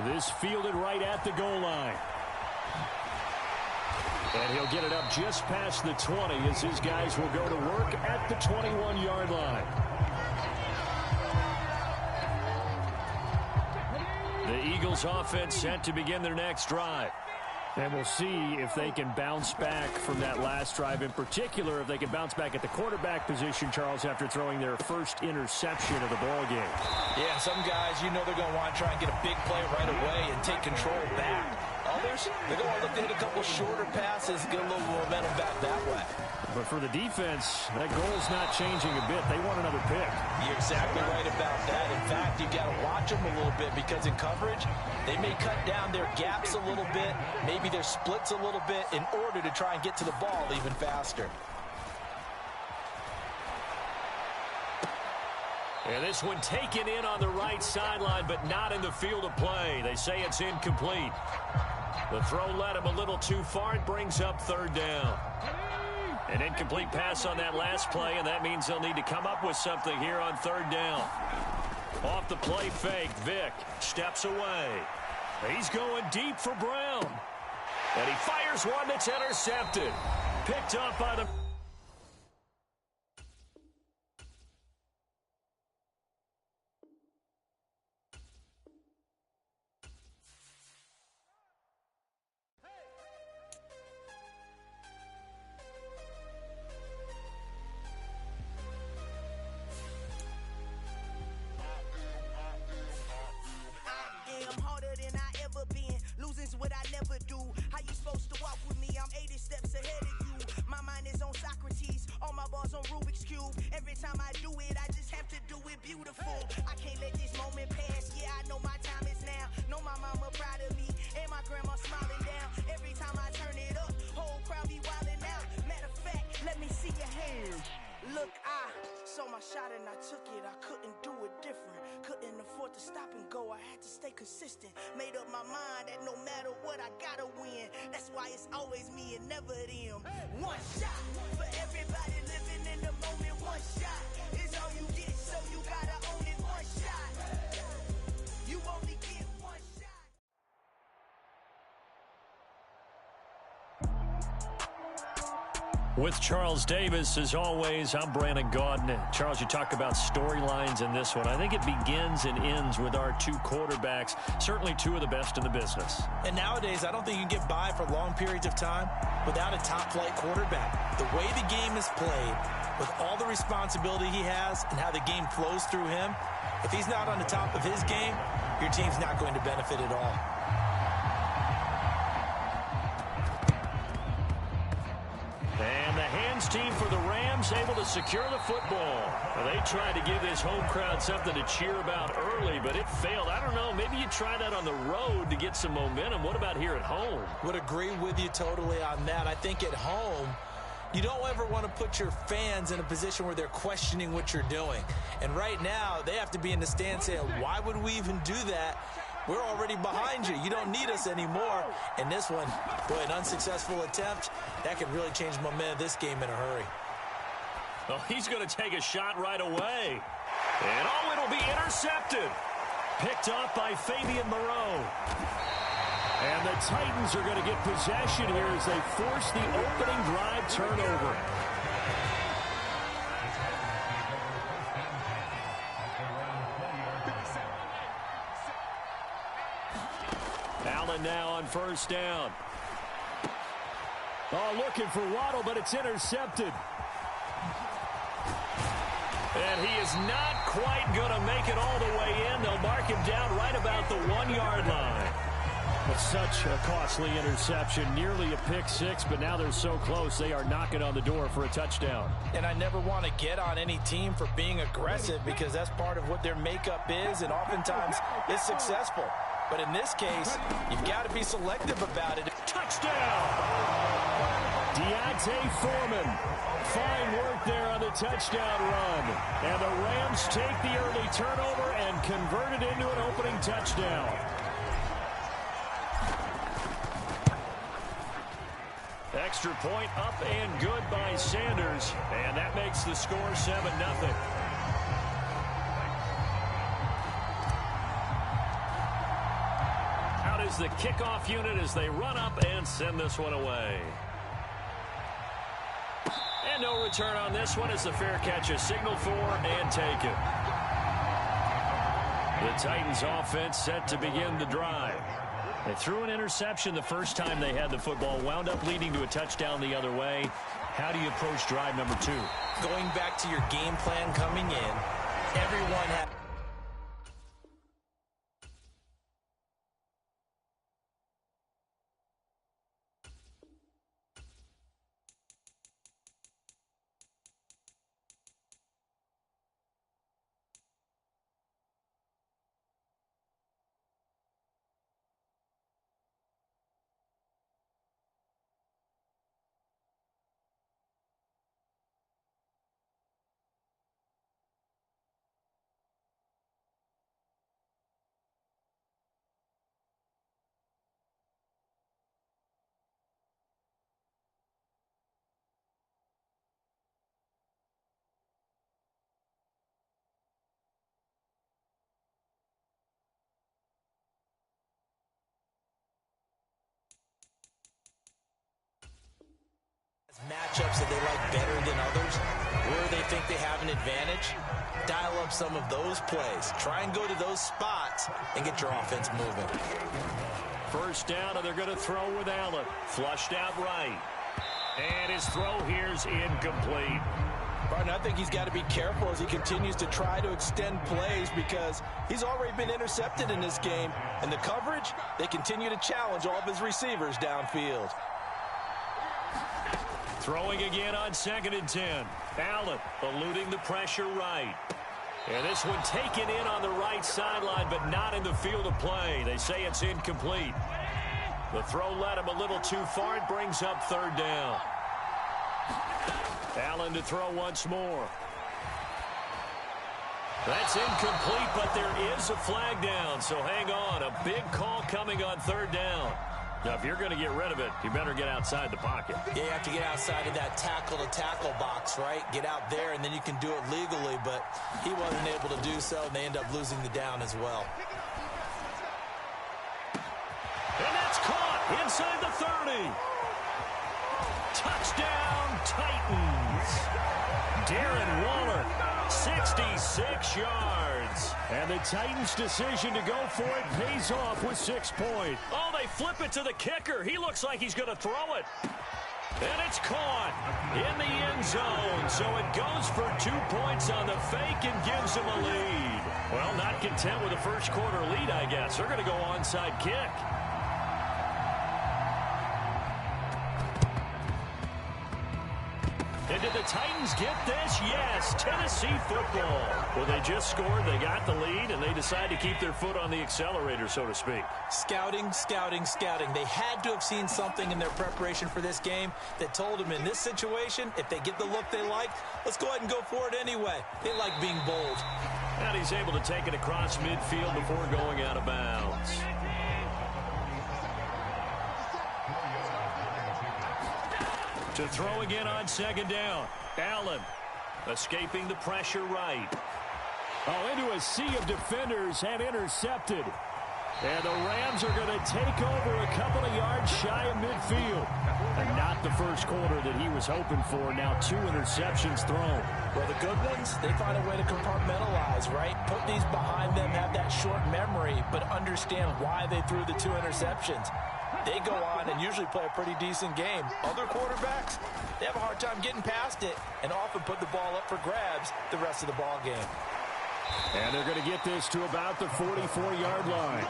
This fielded right at the goal line. And he'll get it up just past the 20 as his guys will go to work at the 21-yard line. The Eagles offense set to begin their next drive. And we'll see if they can bounce back from that last drive. In particular, if they can bounce back at the quarterback position, Charles, after throwing their first interception of the ball game. Yeah, some guys, you know they're going to want to try and get a big play right away and take control back. Others, they're going to look to hit a couple shorter passes, get a little momentum back that way. But for the defense, that goal's not changing a bit. They want another pick. You're exactly right about that. In fact, you've got to watch them a little bit because in coverage, they may cut down their gaps a little bit, maybe their splits a little bit in order to try and get to the ball even faster. And this one taken in on the right sideline, but not in the field of play. They say it's incomplete. The throw led him a little too far. It brings up third down. An incomplete pass on that last play, and that means they'll need to come up with something here on third down. Off the play fake, Vick steps away. He's going deep for Brown. And he fires one that's intercepted. Picked up by the... What I never do. How you supposed to walk with me? I'm 80 steps ahead of you. My mind is on Socrates, all my balls on Rubik's Cube. Every time I do it, I just have to do it beautiful. I can't let this moment pass. Yeah, I know my time is now. Know my mama proud of me, and my grandma smiling down. Every time I turn it up, whole crowd be wilding out. Matter of fact, let me see your hands. Look, I saw my shot and I took it. I couldn't do it different. Couldn't afford to stop and go. I had to stay consistent. Made up my mind that no matter what, I gotta win. That's why it's always me and never them. One shot for everybody living in the moment. One shot is all you get, so you gotta own it. One shot. You only get one shot. With Charles Davis, as always, I'm Brandon Gaudin. Charles, you talk about storylines in this one. I think it begins and ends with our two quarterbacks, certainly two of the best in the business. And nowadays, I don't think you can get by for long periods of time without a top-flight quarterback. The way the game is played, with all the responsibility he has and how the game flows through him, if he's not on the top of his game, your team's not going to benefit at all. And the hands team for the Rams able to secure the football. Well, they tried to give this home crowd something to cheer about early, but it failed. I don't know, maybe you try that on the road to get some momentum. What about here at home? Would agree with you totally on that. I think at home, you don't ever want to put your fans in a position where they're questioning what you're doing. And right now, they have to be in the stand saying, why would we even do that? We're already behind you. You don't need us anymore. And this one, boy, an unsuccessful attempt, that could really change the momentum of this game in a hurry. Oh, he's going to take a shot right away. And oh, it'll be intercepted. Picked off by Fabian Moreau. And the Titans are going to get possession here as they force the opening drive turnover. Allen now on first down. Oh, looking for Waddle, but it's intercepted. And he is not quite going to make it all the way in. They'll mark him down right about the 1-yard line. It's such a costly interception, nearly a pick six, but now they're so close they are knocking on the door for a touchdown. And I never want to get on any team for being aggressive because that's part of what their makeup is, and oftentimes it's successful. But in this case, you've got to be selective about it. Touchdown! Deontay Foreman. Fine work there on the touchdown run. And the Rams take the early turnover and convert it into an opening touchdown. Extra point up and good by Sanders. And that makes the score 7-0. Out is the kickoff unit as they run up and send this one away. And no return on this one as the fair catch is signaled for and taken. The Titans offense set to begin the drive. They threw an interception the first time they had the football, wound up leading to a touchdown the other way. How do you approach drive number 2? Going back to your game plan coming in, everyone had... matchups that they like better than others, where they think they have an advantage, dial up some of those plays. Try and go to those spots and get your offense moving. First down, and they're going to throw with Allen. Flushed out right. And his throw here's incomplete. Barton, I think he's got to be careful as he continues to try to extend plays because he's already been intercepted in this game. And the coverage, they continue to challenge all of his receivers downfield. Throwing again on 2nd and 10. Allen eluding the pressure right. And this one taken in on the right sideline, but not in the field of play. They say it's incomplete. The throw led him a little too far. It brings up 3rd down. Allen to throw once more. That's incomplete, but there is a flag down, so hang on. A big call coming on 3rd down. Now, if you're going to get rid of it, you better get outside the pocket. Yeah, you have to get outside of that tackle-to-tackle box, right? Get out there, and then you can do it legally, but he wasn't able to do so, and they end up losing the down as well. And that's caught inside the 30. Touchdown, Titans. Darren Waller, 66 yards. And the Titans' decision to go for it pays off with 6 points. Oh, they flip it to the kicker. He looks like he's going to throw it. And it's caught in the end zone. So it goes for 2 points on the fake and gives them a lead. Well, not content with a first quarter lead, I guess. They're going to go onside kick. And did the Titans get this? Yes, Tennessee football. Well, they just scored, they got the lead, and they decide to keep their foot on the accelerator, so to speak. Scouting, scouting, scouting. They had to have seen something in their preparation for this game that told them in this situation, if they get the look they like, let's go ahead and go for it anyway. They like being bold. And he's able to take it across midfield before going out of bounds. To throw again on 2nd down. Allen escaping the pressure right. Oh, into a sea of defenders and intercepted. And the Rams are going to take over a couple of yards shy of midfield. And not the first quarter that he was hoping for. Now 2 interceptions thrown. Well, the good ones, they find a way to compartmentalize, right? Put these behind them, have that short memory, but understand why they threw the 2 interceptions. They go on and usually play a pretty decent game. Other quarterbacks, they have a hard time getting past it and often put the ball up for grabs the rest of the ball game. And they're going to get this to about the 44-yard line.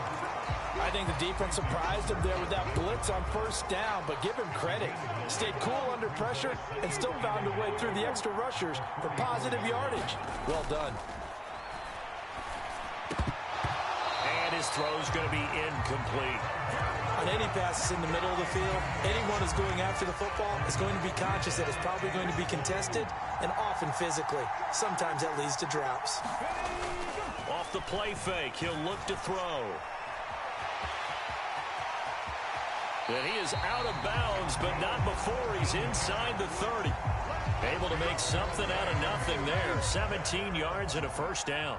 I think the defense surprised him there with that blitz on 1st down, but give him credit. Stayed cool under pressure and still found a way through the extra rushers for positive yardage. Well done. And his throw's going to be incomplete. On any passes in the middle of the field, anyone who's going after the football is going to be conscious that it's probably going to be contested and often physically. Sometimes that leads to drops. Off the play fake, he'll look to throw. And he is out of bounds, but not before he's inside the 30. Able to make something out of nothing there. 17 yards and a first down.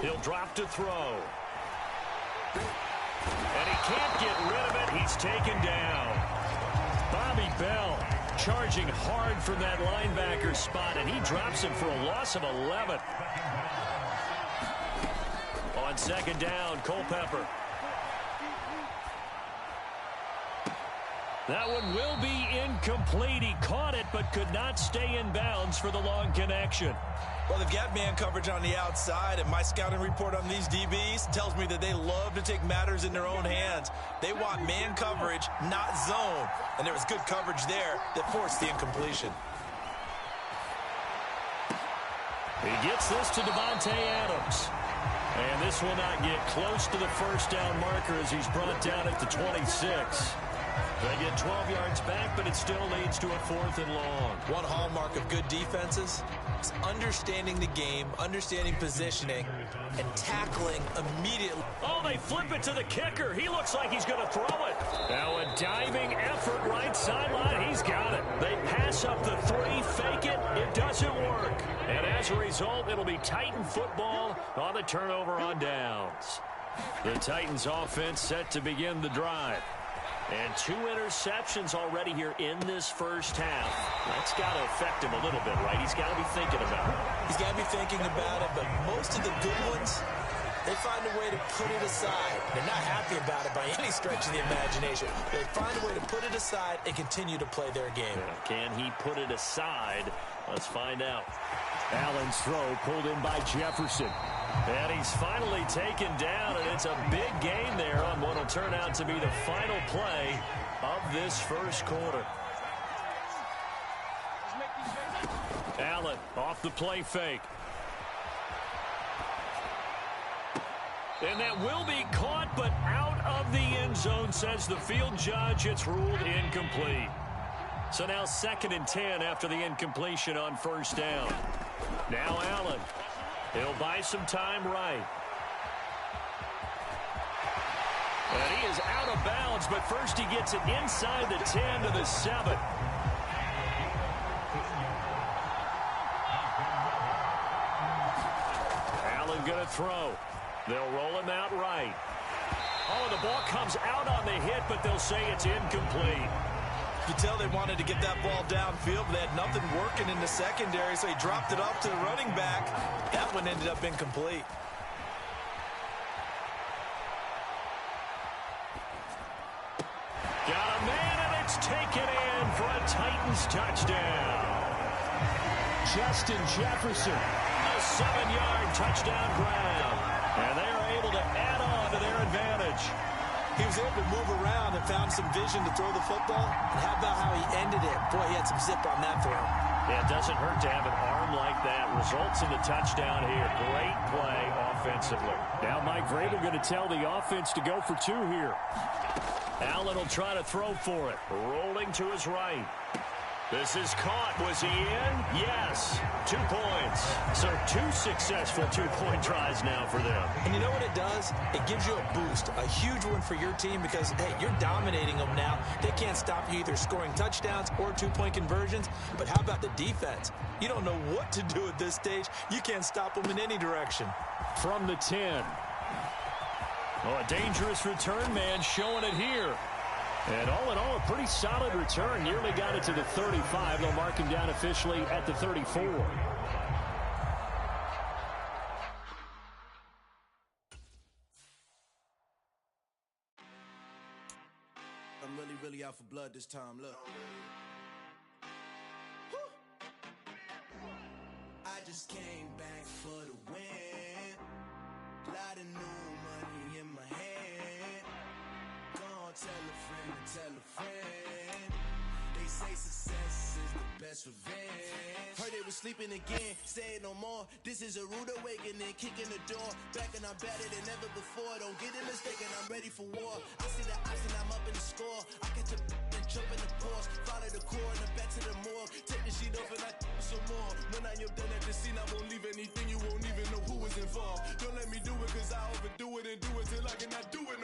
He'll drop to throw. And he can't get rid of it. He's taken down. Bobby Bell charging hard from that linebacker spot, and he drops him for a loss of 11. On second down, Culpepper. That one will be incomplete. He caught it but could not stay in bounds for the long connection. Well, they've got man coverage on the outside, and my scouting report on these DBs tells me that they love to take matters in their own hands. They want man coverage, not zone. And there was good coverage there that forced the incompletion. He gets this to Devontae Adams. And this will not get close to the first down marker as he's brought down at the 26. They get 12 yards back, but it still leads to a 4th and long. One hallmark of good defenses is understanding the game, understanding positioning, and tackling immediately. Oh, they flip it to the kicker. He looks like he's going to throw it. Now a diving effort right sideline. He's got it. They pass up the 3, fake it. It doesn't work. And as a result, it'll be Titan football on the turnover on downs. The Titans offense set to begin the drive. And 2 interceptions already here in this first half. That's got to affect him a little bit, right? He's got to be thinking about it. He's got to be thinking about it, but most of the good ones, they find a way to put it aside. They're not happy about it by any stretch of the imagination. They find a way to put it aside and continue to play their game. Yeah, can he put it aside? Let's find out. Allen's throw pulled in by Jefferson. And he's finally taken down, and it's a big gain there on what will turn out to be the final play of this first quarter. Allen off the play fake. And that will be caught, but out of the end zone, says the field judge. It's ruled incomplete. So now 2nd and 10 after the incompletion on first down. Now Allen. He'll buy some time right. And he is out of bounds, but first he gets it inside the 10 to the 7. Allen going to throw. They'll roll him out right. Oh, the ball comes out on the hit, but they'll say it's incomplete. You could tell they wanted to get that ball downfield, but they had nothing working in the secondary, so he dropped it off to the running back. That one ended up incomplete. Got a man, and it's taken in for a Titans touchdown. Justin Jefferson, a 7-yard touchdown grab. And they are able to add on to their advantage. He was able to move around and found some vision to throw the football. And how about how he ended it? Boy, he had some zip on that throw. Yeah, it doesn't hurt to have an arm like that. Results in the touchdown here. Great play offensively. Now Mike Vrabel going to tell the offense to go for 2 here. Allen will try to throw for it. Rolling to his right. This is caught. Was he in? Yes. 2 points. So 2 successful 2-point tries now for them. And you know what it does? It gives you a boost, a huge one for your team because, hey, you're dominating them now. They can't stop you either scoring touchdowns or 2-point conversions. But how about the defense? You don't know what to do at this stage. You can't stop them in any direction. From the 10. Oh, a dangerous return man showing it here. And all in all, a pretty solid return. Nearly got it to the 35. They'll mark him down officially at the 34. I'm really out for blood this time. Look. I just came back for the win. Lot of new money in my hand. Tell a friend and tell a friend. They say success is the best revenge. Heard they was sleeping again, say it no more. This is a rude awakening, kicking the door. Back and I'm better than ever before. Don't get it mistaken, I'm ready for war. I see the option, I'm up in the score. I catch a and jump in the Porsche. Follow the core and the back to the morgue. Take the sheet off and I some more. When I am done at the scene, I won't leave anything. You won't even know who was involved. Don't let me do it cause I overdo it and do it till I cannot do it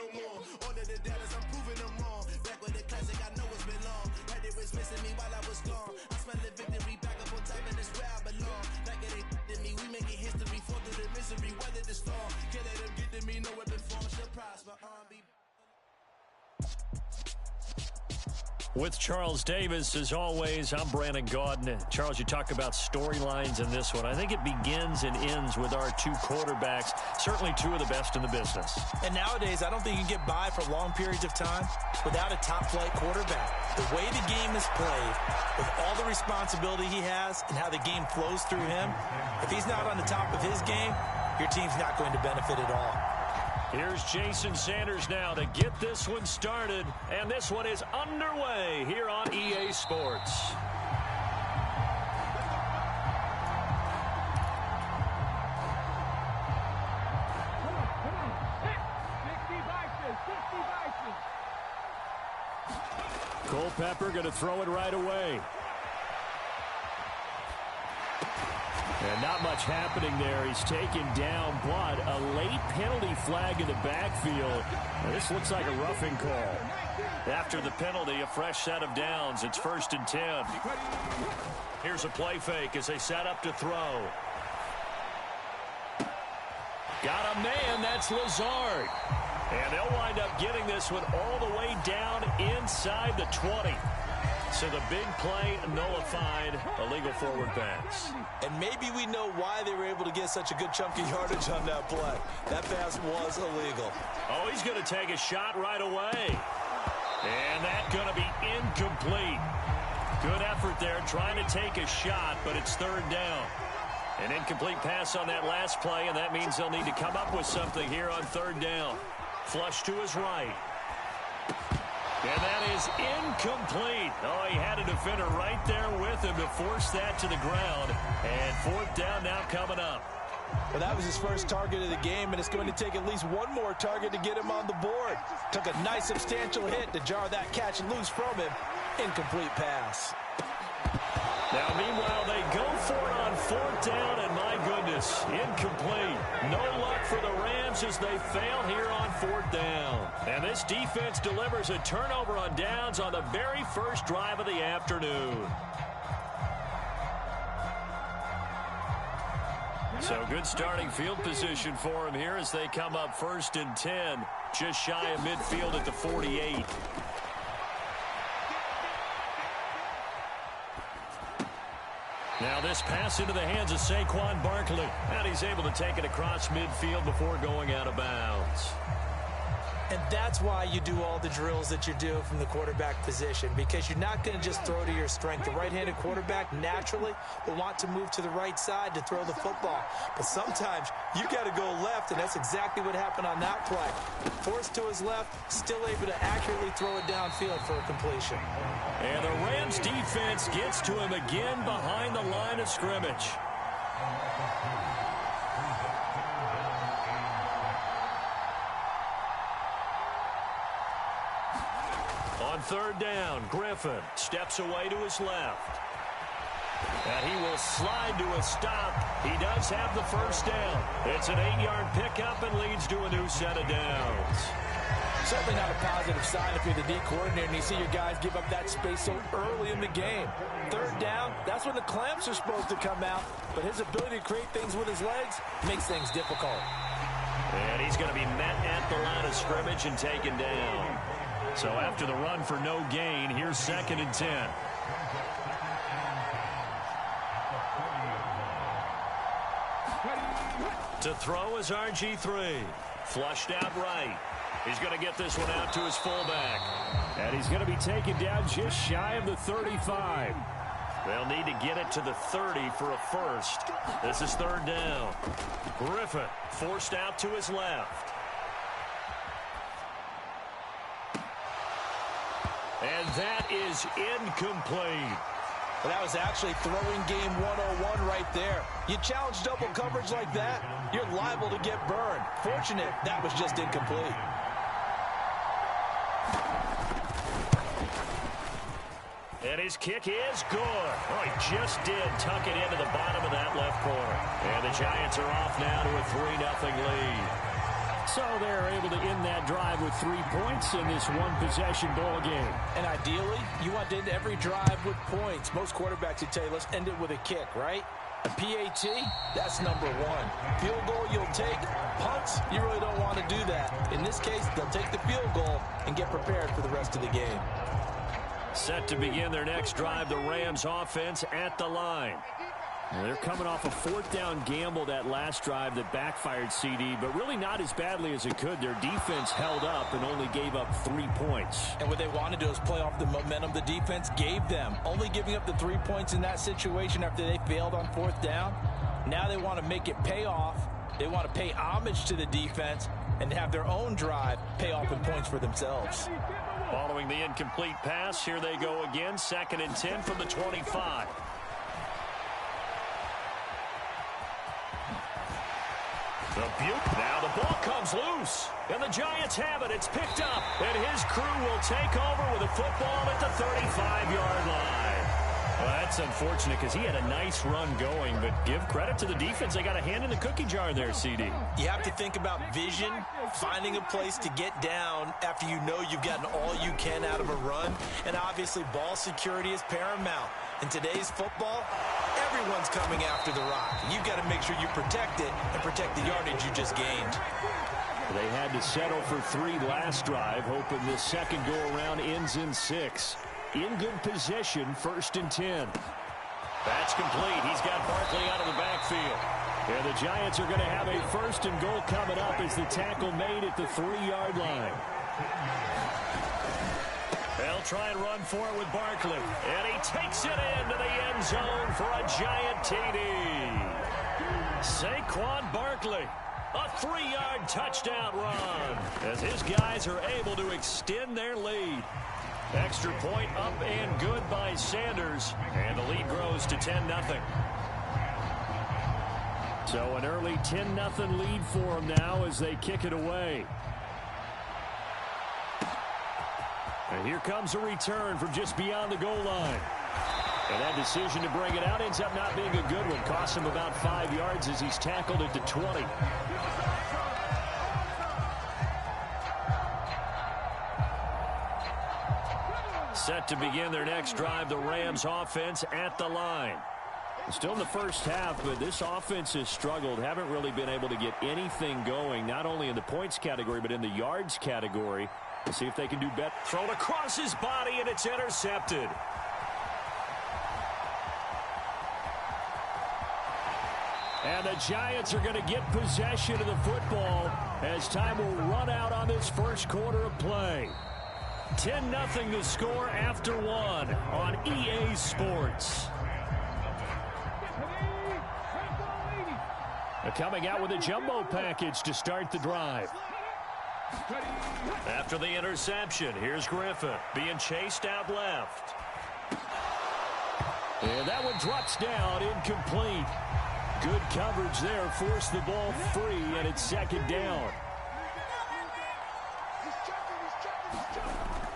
With Charles Davis, as always, I'm Brandon Gaudin. Charles, you talk about storylines in this one. I think it begins and ends with our two quarterbacks, certainly two of the best in the business. And nowadays, I don't think you can get by for long periods of time without a top-flight quarterback. The way the game is played, with all the responsibility he has and how the game flows through him, if he's not on the top of his game, your team's not going to benefit at all. Here's Jason Sanders now to get this one started, and this one is underway here on EA Sports. Culpepper going to throw it right away. And not much happening there. He's taken down, but a late penalty flag in the backfield. Now, this looks like a roughing call. After the penalty, a fresh set of downs. It's 1st and 10. Here's a play fake as they set up to throw. Got a man, that's Lazard. And they'll wind up getting this one all the way down inside the 20. So the big play nullified, a legal forward pass. And maybe we know why they were able to get such a good chunk of yardage on that play. That pass was illegal. Oh, he's going to take a shot right away. And that's going to be incomplete. Good effort there trying to take a shot, but it's 3rd down. An incomplete pass on that last play, and that means they'll need to come up with something here on 3rd down. Flush to his right. And that is incomplete. Oh, he had a defender right there with him to force that to the ground. And 4th down now coming up. Well, that was his first target of the game, and it's going to take at least one more target to get him on the board. Took a nice substantial hit to jar that catch and loose from him. Incomplete pass. Now, meanwhile, they go for it on 4th down, and my goodness, incomplete. No luck for the Rams as they fail here on 4th down. And this defense delivers a turnover on downs on the very first drive of the afternoon. So good starting field position for him here as they come up 1st and 10, just shy of midfield at the 48. Now this pass into the hands of Saquon Barkley. And he's able to take it across midfield before going out of bounds. And that's why you do all the drills that you do from the quarterback position, because you're not going to just throw to your strength. The right-handed quarterback naturally will want to move to the right side to throw the football. But sometimes you got to go left, and that's exactly what happened on that play. Forced to his left, still able to accurately throw it downfield for a completion. And the Rams defense gets to him again behind the line of scrimmage. On 3rd down, Griffin steps away to his left. And he will slide to a stop. He does have the 1st down. It's an 8-yard pickup and leads to a new set of downs. Certainly not a positive sign if you're the D coordinator and you see your guys give up that space so early in the game. 3rd down, that's when the clamps are supposed to come out. But his ability to create things with his legs makes things difficult. And he's going to be met at the line of scrimmage and taken down. So after the run for no gain, here's 2nd and 10. To throw is RG3. Flushed out right. He's going to get this one out to his fullback. And he's going to be taken down just shy of the 35. They'll need to get it to the 30 for a first. This is 3rd down. Griffin forced out to his left. And that is incomplete. Well, that was actually throwing game 101 right there. You challenge double coverage like that, you're liable to get burned. Fortunate that was just incomplete. And his kick is good. Oh, he just did tuck it into the bottom of that left corner. And the Giants are off now to a 3-0 lead. So they're able to end that drive with 3 points in this one-possession ball game. And ideally, you want to end every drive with points. Most quarterbacks would tell you, let's end it with a kick, right? A PAT, that's number 1. Field goal you'll take. Punts, you really don't want to do that. In this case, they'll take the field goal and get prepared for the rest of the game. Set to begin their next drive, the Rams offense at the line. Well, they're coming off a fourth down gamble that last drive that backfired, CD, but really not as badly as it could. Their defense held up and only gave up 3 points. And what they want to do is play off the momentum the defense gave them. Only giving up the 3 points in that situation after they failed on fourth down. Now they want to make it pay off. They want to pay homage to the defense and have their own drive pay off in points for themselves. Following the incomplete pass, here they go again. 2nd and 10 from the 25. The Butte. Now the ball comes loose. And the Giants have it. It's picked up. And his crew will take over with a football at the 35-yard line. Well, that's unfortunate because he had a nice run going, but give credit to the defense. They got a hand in the cookie jar there, CD. You have to think about vision, finding a place to get down after you know you've gotten all you can out of a run, and obviously ball security is paramount. In today's football, everyone's coming after the rock. You've got to make sure you protect it and protect the yardage you just gained. They had to settle for 3 last drive, hoping this second go-around ends in 6. In good position, 1st and 10. That's complete. He's got Barkley out of the backfield. And the Giants are going to have a 1st and goal coming up as the tackle made at the 3-yard line. They'll try and run for it with Barkley. And he takes it into the end zone for a Giant TD. Saquon Barkley, a 3-yard touchdown run as his guys are able to extend their lead. Extra point up and good by Sanders. And the lead grows to 10-0. So an early 10-0 lead for them now as they kick it away. And here comes a return from just beyond the goal line. And that decision to bring it out ends up not being a good one. Costs him about 5 yards as he's tackled at the 20. Set to begin their next drive, the Rams offense at the line. Still in the first half, but this offense has struggled. Haven't really been able to get anything going, not only in the points category, but in the yards category. We'll see if they can do better. Thrown across his body, and it's intercepted. And the Giants are going to get possession of the football as time will run out on this first quarter of play. 10-0 the score after 1 on EA Sports. They're coming out with a jumbo package to start the drive. After the interception, here's Griffin being chased out left. And that one drops down, incomplete. Good coverage there, forced the ball free, and it's 2nd down.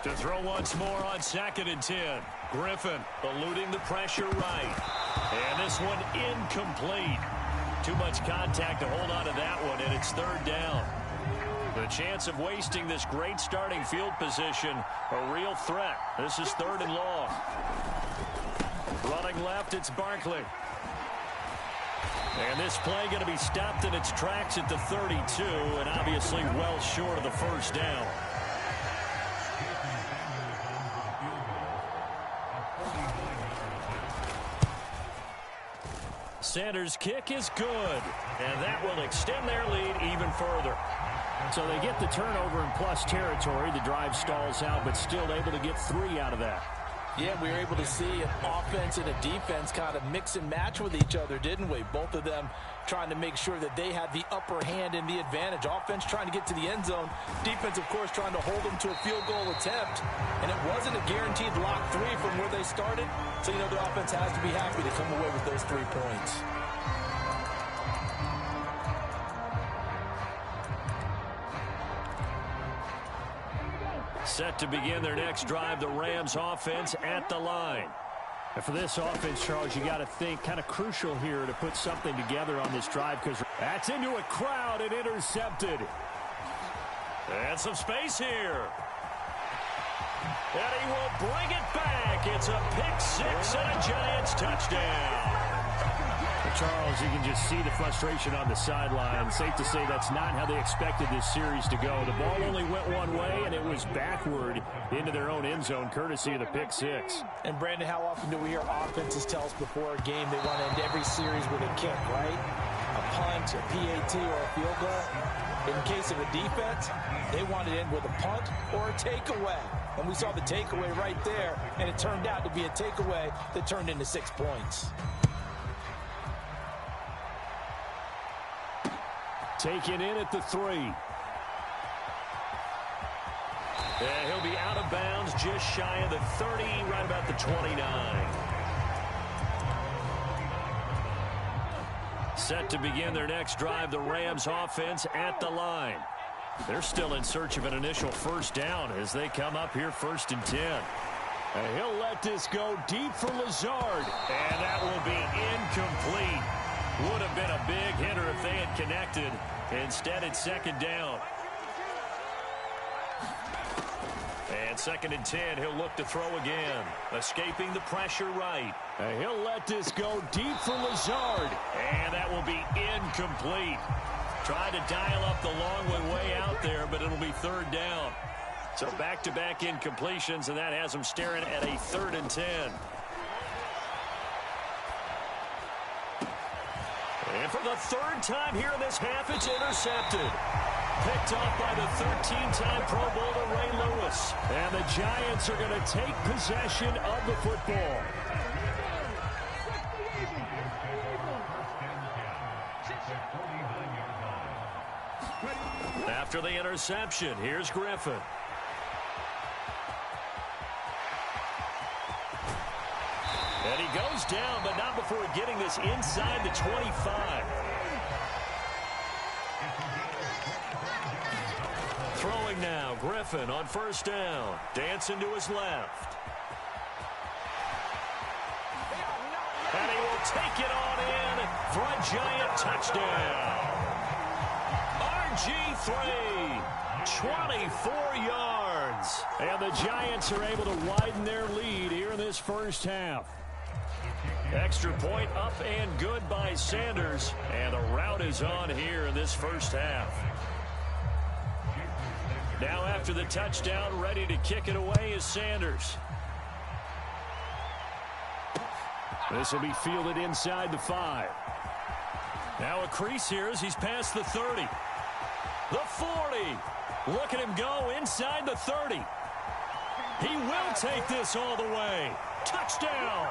To throw once more on 2nd and 10. Griffin eluding the pressure right. And this one incomplete. Too much contact to hold on to that one, and it's 3rd down. The chance of wasting this great starting field position, a real threat. This is 3rd and long. Running left, it's Barkley. And this play going to be stopped in its tracks at the 32, and obviously well short of the 1st down. Sanders' kick is good, and that will extend their lead even further. So they get the turnover in plus territory. The drive stalls out, but still able to get 3 out of that. Yeah, we were able to see an offense and a defense kind of mix and match with each other, didn't we? Both of them trying to make sure that they had the upper hand and the advantage. Offense trying to get to the end zone. Defense, of course, trying to hold them to a field goal attempt. And it wasn't a guaranteed lock 3 from where they started. So, you know, the offense has to be happy to come away with those 3 points. Set to begin their next drive, the Rams offense at the line. And for this offense, Charles, you got to think kind of crucial here to put something together on this drive because that's into a crowd and intercepted. And some space here. And he will bring it back. It's a pick 6 and a Giants touchdown. The Charles, you can just see the frustration on the sideline. Safe to say that's not how they expected this series to go. The ball only went one way, and it was backward into their own end zone, courtesy of the pick six. And, Brandon, how often do we hear offenses tell us before a game they want to end every series with a kick, right? A punt, a PAT, or a field goal. In case of a defense, they want to end with a punt or a takeaway. And we saw the takeaway right there, and it turned out to be a takeaway that turned into 6 points. Taken in at the 3. And he'll be out of bounds just shy of the 30, right about the 29. Set to begin their next drive, the Rams offense at the line. They're still in search of an initial first down as they come up here 1st and 10. And he'll let this go deep for Lazard. And that will be incomplete. Would have been a big hitter if they had connected. Instead, it's 2nd down. And 2nd and 10, he'll look to throw again. Escaping the pressure right. And he'll let this go deep for Lazard. And that will be incomplete. Tried to dial up the long way out there, but it'll be 3rd down. So back-to-back incompletions, and that has them staring at a 3rd and 10. And for the 3rd time here in this half, it's intercepted. Picked off by the 13-time Pro Bowler Ray Lewis. And the Giants are going to take possession of the football. After the interception, here's Griffin. And he goes down, but not before getting this inside the 25. Throwing now, Griffin on 1st down. Dancing to his left. And he will take it on in for a Giant touchdown. RG3, 24 yards. And the Giants are able to widen their lead here in this first half. Extra point up and good by Sanders. And the rout is on here in this first half. Now after the touchdown, ready to kick it away is Sanders. This will be fielded inside the 5. Now a crease here as he's past the 30. The 40. Look at him go inside the 30. He will take this all the way. Touchdown.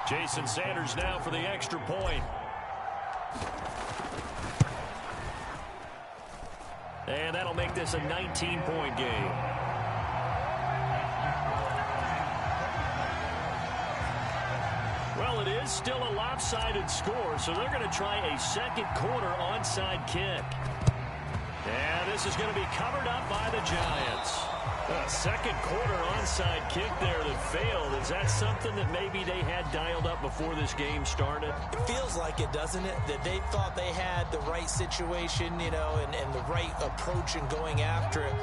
Jason Sanders now for the extra point. And that'll make this a 19-point game. Well, it is still a lopsided score, so they're going to try a second quarter onside kick. And this is going to be covered up by the Giants. A second quarter onside kick there that failed. Is that something that maybe they had dialed up before this game started? It feels like it, doesn't it? That they thought they had the right situation, you know, and the right approach in going after it.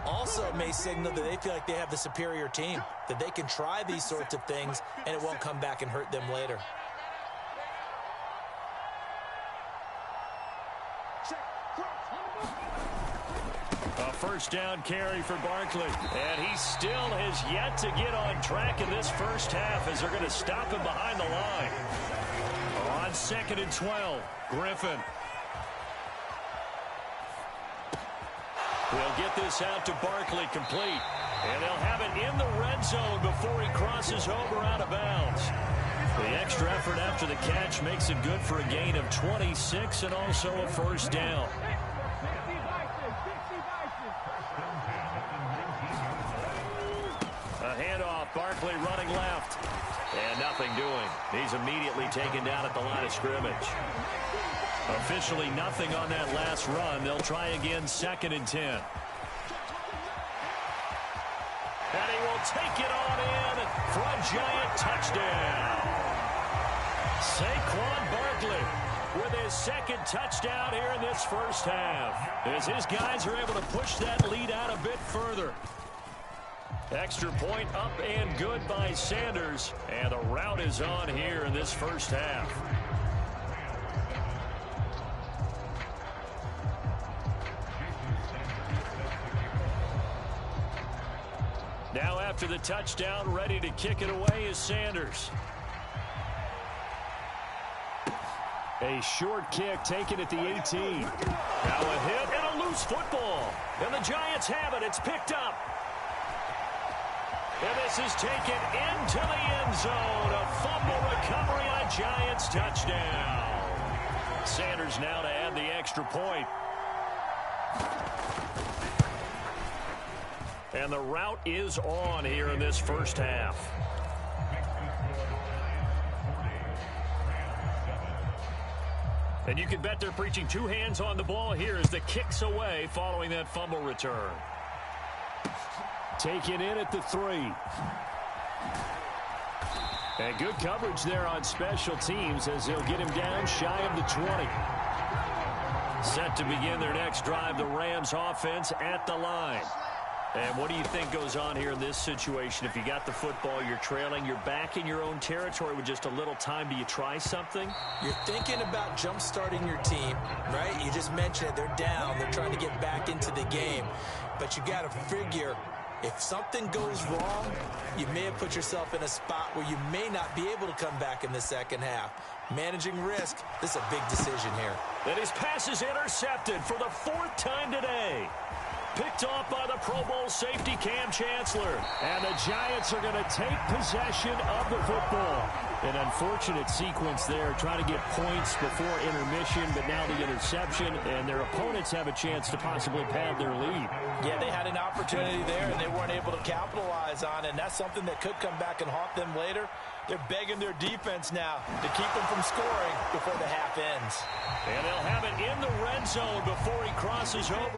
Also, it may signal that they feel like they have the superior team, that they can try these sorts of things, and it won't come back and hurt them later. A first down carry for Barkley. And he still has yet to get on track in this first half as they're going to stop him behind the line. On 2nd and 12, Griffin. They'll get this out to Barkley complete. And they'll have it in the red zone before he crosses over out of bounds. The extra effort after the catch makes it good for a gain of 26 and also a first down. A handoff, Barkley running left. And nothing doing. He's immediately taken down at the line of scrimmage. Officially nothing on that last run. They'll try again 2nd and 10. And he will take it on in for a Giant touchdown. Saquon Barkley with his second touchdown here in this first half. As his guys are able to push that lead out a bit further. Extra point up and good by Sanders. And the rout is on here in this first half. Now after the touchdown, ready to kick it away is Sanders. A short kick taken at the 18. Now a hit and a loose football. And the Giants have it. It's picked up. And this is taken into the end zone. A fumble recovery on a Giants touchdown. Sanders now to add the extra point. And the rout is on here in this first half. And you can bet they're preaching two hands on the ball here as the kick's away following that fumble return. Taken in at the 3. And good coverage there on special teams as they'll get him down shy of the 20. Set to begin their next drive, the Rams offense at the line. And what do you think goes on here in this situation? If you got the football, you're trailing, you're back in your own territory with just a little time. Do you try something? You're thinking about jump-starting your team, right? You just mentioned it. They're down. They're trying to get back into the game. But you got to figure if something goes wrong, you may have put yourself in a spot where you may not be able to come back in the second half. Managing risk, this is a big decision here. And his pass is intercepted for the 4th time today. Picked off by the Pro Bowl safety Cam Chancellor. And the Giants are going to take possession of the football. An unfortunate sequence there, trying to get points before intermission, but now the interception, and their opponents have a chance to possibly pad their lead. Yeah, they had an opportunity there, and they weren't able to capitalize on it, and that's something that could come back and haunt them later. They're begging their defense now to keep them from scoring before the half ends. And they'll have it in the red zone before he crosses over